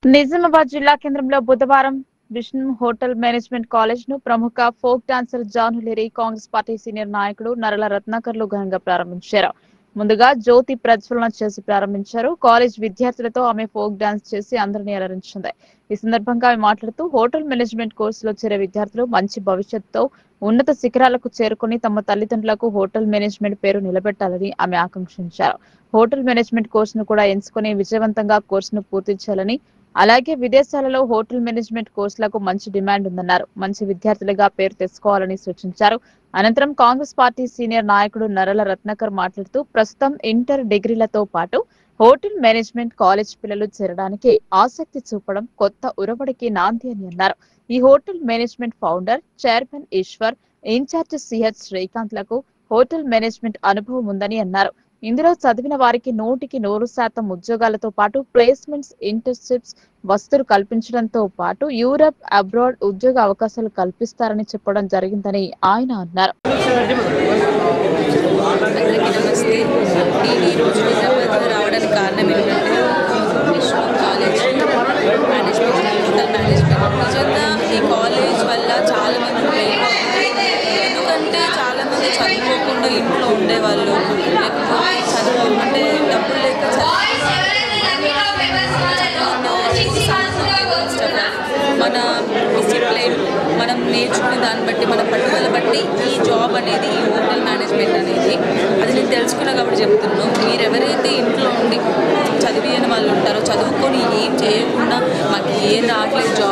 నిజామాబాద్ జిల్లా కేంద్రంలో బుధవారం విష్ణు హోటల్ మేనేజ్మెంట్ కాలేజ్ ను ప్రముఖ ఫోక్ డాన్సర్ జానులరి కాంగ్రెస్ పార్టీ సీనియర్ నాయకుడు నరల రత్నాకర్లు ఘనంగా ప్రారంభించారు. ముందుగా జ్యోతి ప్రజ్వలన చేసి ప్రారంభించారు. కాలేజ్ విద్యార్థులతో ఆమె ఫోక్ డాన్స్ చేసి అందరినీ అలరించింది. ఈ సందర్భంగా ఆమె మాట్లాడుతూ హోటల్ మేనేజ్మెంట్ కోర్సులో చేరే విద్యార్థులు మంచి భవిష్యత్తుతో ఉన్నత శిఖరాలకు చేరుకుని తమ తల్లిదండ్రులకు హోటల్ మేనేజ్మెంట్ పేరు నిలబెట్టాలని ఆమె ఆకాంక్షించారు. హోటల్ మేనేజ్మెంట్ కోర్సును కూడా ఎంచుకుని విజయవంతంగా కోర్సును పూర్తి చేయాలని, అలాగే విదేశాలలో హోటల్ మేనేజ్మెంట్ కోర్సులకు మంచి డిమాండ్ ఉందన్నారు. మంచి విద్యార్థులుగా పేరు తెచ్చుకోవాలని సూచించారు. అనంతరం కాంగ్రెస్ పార్టీ సీనియర్ నాయకుడు నరల రత్నాకర్ మాట్లాడుతూ ప్రస్తుతం ఇంటర్ డిగ్రీలతో పాటు హోటల్ మేనేజ్మెంట్ కాలేజ్ పిల్లలు చేరడానికి ఆసక్తి చూపడం కొత్త ఉరవడికి నాంది అని అన్నారు. ఈ hotel management founder, chairman Eshwar, in-charge CH Srikanth లకు హోటల్ మేనేజ్మెంట్ అనుభవం ఉందని అన్నారు. ఇందులో చదివిన వారికి 100% ఉద్యోగాలతో పాటు ప్లేస్మెంట్స్, ఇంటర్న్షిప్స్, వసతులు కల్పించడంతో పాటు యూరప్, అబ్రాడ్ ఉద్యోగ అవకాశాలు కల్పిస్తారని చెప్పడం జరిగిందని ఆయన అన్నారు. రావడానికి కారణం ఏంటంటే Vishnu college management, hotel management. నిజంగా ఈ కాలేజ్ వల్ల చాలా మంది, ఎందుకంటే చాలా మంది చదువుకోకుండా ఇంట్లో ఉండేవాళ్ళు, లేకపోతే చదువు అంటే డబ్బులు లేక మన డిసిప్లైన్, మనం నేర్చుకునే దాన్ని బట్టి, మన పట్టుదల బట్టి ఈ జాబ్ అనేది, ఈ హోటల్ మేనేజ్మెంట్ అనేది అది నేను తెలుసుకున్నా కాబట్టి చెప్తున్నాను. మీరు ఎవరైతే ఇంట్లో ఉండి చదివిన వాళ్ళు ఉంటారో, చదువుకొని ఏం చేయకుండా మాకు ఏం రావట్లేదు జాబ్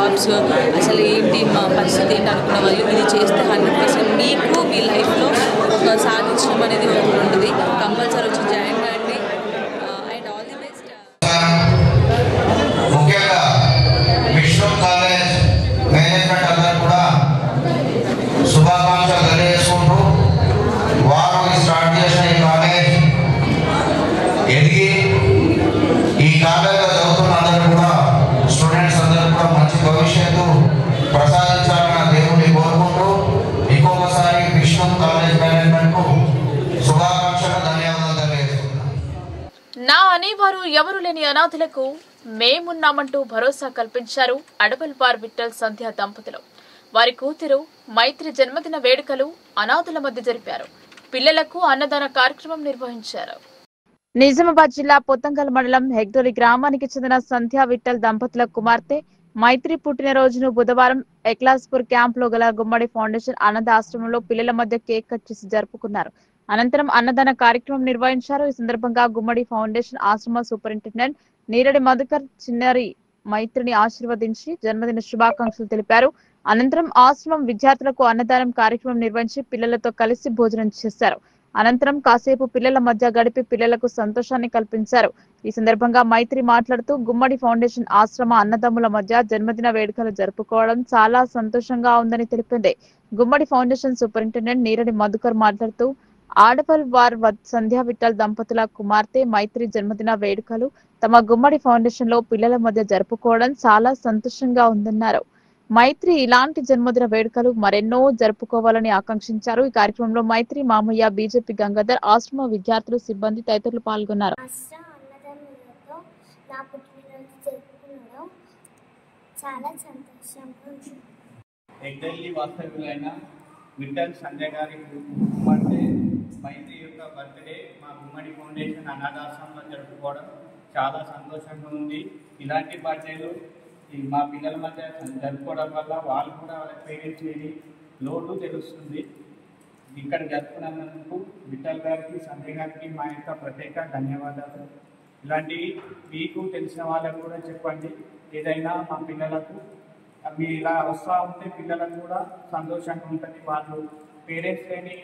ప్రోగ్రామ్ అనేది ఒకటి ఉంటుంది. కంపల్సరీ వచ్చి జాయిన్ కండి. And all the best. ముఖ్యంగా విష్ణు కాలేజ్ మేనేజ్మెంట్ అందరూ కూడా శుభాకాంక్షలు తెలియజేసుకుంటూ వారు స్టార్ట్ చేసిన ఈ కాలేజ్ ఎదిగి ఈ కాలేజ్లో చదువుతున్న అందరూ కూడా స్టూడెంట్స్ అందరూ కూడా మంచి భవిష్యత్తు ప్రసాదించాలని దేవుని కోరుకుంటూ ఇంకొకసారి విష్ణు కాలేజ్ మేనేజ్మెంట్కు శుభాకాంక్షలు ధన్యవాదాలు తెలియజేస్తున్నాను. నా అనేవారు ఎవరు లేని అనాథులకు మేమున్నామంటూ భరోసా కల్పించారు అడపల్పార్ విఠల్ సంధ్య దంపతులు. వారి కూతురు మైత్రి జన్మదిన వేడుకలు అనాథుల మధ్య జరిపారు. పిల్లలకు అన్నదాన కార్యక్రమం నిర్వహించారు. నిజామాబాద్ జిల్లా పొత్తంగల్ మండలం హెగ్దోలి గ్రామానికి చెందిన సంధ్యా విఠల్ దంపతుల కుమార్తె మైత్రి పుట్టినరోజును బుధవారం ఎక్లాస్పూర్ క్యాంప్ లో గల గుమ్మడి ఫౌండేషన్ అనాథ ఆశ్రమంలో పిల్లల మధ్య కేక్ కట్ చేసి జరుపుకున్నారు. అనంతరం అన్నదాన కార్యక్రమం నిర్వహించారు. ఈ సందర్భంగా గుమ్మడి ఫౌండేషన్ ఆశ్రమ సూపరింటెండెంట్ నీరడి మధుకర్ చిన్నారి మైత్రిని ఆశీర్వదించి జన్మదిన శుభాకాంక్షలు తెలిపారు. అనంతరం ఆశ్రమం విద్యార్థులకు అన్నదానం కార్యక్రమం నిర్వహించి పిల్లలతో కలిసి భోజనం చేశారు. అనంతరం కాసేపు పిల్లల మధ్య గడిపి పిల్లలకు సంతోషాన్ని కల్పించారు. ఈ సందర్భంగా మైత్రి మాట్లాడుతూ గుమ్మడి ఫౌండేషన్ ఆశ్రమ అన్నదమ్ముల మధ్య జన్మదిన వేడుకలు జరుపుకోవడం చాలా సంతోషంగా ఉందని తెలిపింది. గుమ్మడి ఫౌండేషన్ సూపరింటెండెంట్ నీరడి మధుకర్ మాట్లాడుతూ ఆడపల్వార్ సంధ్యా విఠల్ దంపతుల కుమార్తె మైత్రి జన్మదిన వేడుకలు తమ గుమ్మడి ఫౌండేషన్ లో పిల్లల మధ్య జరుపుకోవడం చాలా సంతోషంగా ఉందన్నారు. మైత్రి ఇలాంటి జన్మదిన వేడుకలు మరెన్నో జరుపుకోవాలని ఆకాంక్షించారు. ఈ కార్యక్రమంలో మైత్రి మామయ్య, బీజేపీ గంగాధర్, ఆశ్రమ విద్యార్థులు, సిబ్బంది తదితరులు పాల్గొన్నారు. ఎగ్జాక్ట్లీ వాస్తవ్యులైన విఠల్ సంజయ్ గారి కుమార్తె మైత్రి యొక్క బర్త్డే మా గుమ్మడి ఫౌండేషన్ అనాథాశ్రమంలో జరుపుకోవడం చాలా సంతోషంగా ఉంది. ఇలాంటి బర్త్డేలు మా పిల్లల మధ్య జరుపుకోవడం వల్ల వాళ్ళు కూడా వాళ్ళ పేరెంట్స్ లేని లోటు తెలుస్తుంది. ఇక్కడ జరుపుకున్నందుకు విఠల్ గారికి, సంజయ్ గారికి మా యొక్క ప్రత్యేక ధన్యవాదాలు. ఇలాంటివి మీకు తెలిసిన వాళ్ళకు కూడా చెప్పండి. ఏదైనా మా పిల్లలకు మీరు ఇలా వస్తూ ఉంటే పిల్లలకు కూడా సంతోషంగా ఉంటుంది. వాళ్ళు పేరెంట్స్ లేని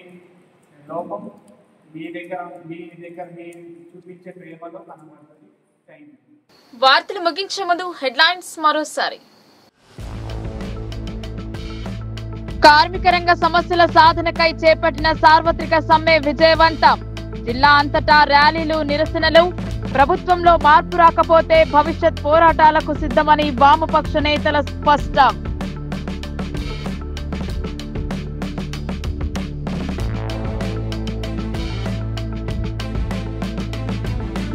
లోపం మీ దగ్గర మీరు చూపించే ప్రేమలో కనబడుతుంది. Thank you. వార్తలు ముగించే ముందు హెడ్లైన్స్ మరోసారి. కార్మిక రంగ సమస్యల సాధనకై చేపట్టిన సార్వత్రిక సమ్మె విజయవంతం. జిల్లా అంతటా ర్యాలీలు, నిరసనలు. ప్రభుత్వంలో మార్పు రాకపోతే భవిష్యత్ పోరాటాలకు సిద్ధమని వామపక్ష నేతల స్పష్టం.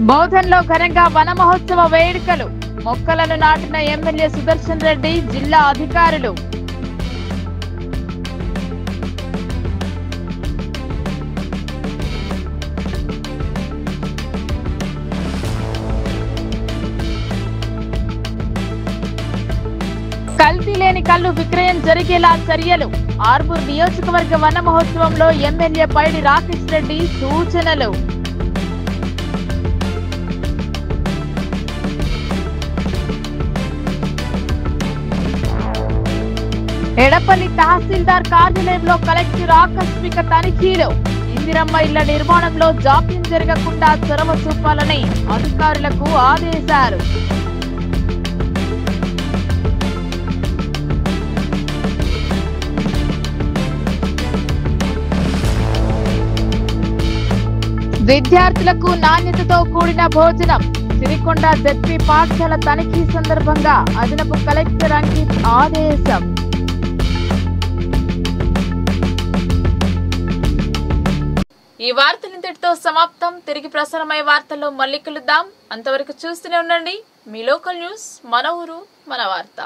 బౌద్ధంలో ఘనంగా వన మహోత్సవ వేడుకలు. మొక్కలను నాటిన ఎమ్మెల్యే సుదర్శన్ రెడ్డి, జిల్లా అధికారులు. కల్తీ లేని కల్లు విక్రయం జరిగేలా చర్యలు. ఆర్మూర్ నియోజకవర్గ వన మహోత్సవంలో ఎమ్మెల్యే పైడి రాకేష్ రెడ్డి సూచనలు. ఎడపల్లి తహసీల్దార్ కార్యాలయంలో కలెక్టర్ ఆకస్మిక తనిఖీలు. ఇందిరమ్మ ఇళ్ల నిర్మాణంలో జాప్యం జరగకుండా చొరవ చూపాలని అధికారులకు ఆదేశాలు. విద్యార్థులకు నాణ్యతతో కూడిన భోజనం. సిరికొండ జెడ్పీ పాఠశాల తనిఖీ సందర్భంగా అదనపు కలెక్టర్ అంకిత్ ఆదేశం. ఈ వార్తలు ఇంతటితో సమాప్తం. తిరిగి ప్రసారమయ్యే వార్తల్లో మళ్ళీ కలుద్దాం. అంతవరకు చూస్తూనే ఉండండి మీ లోకల్ న్యూస్, మన ఊరు మన వార్త.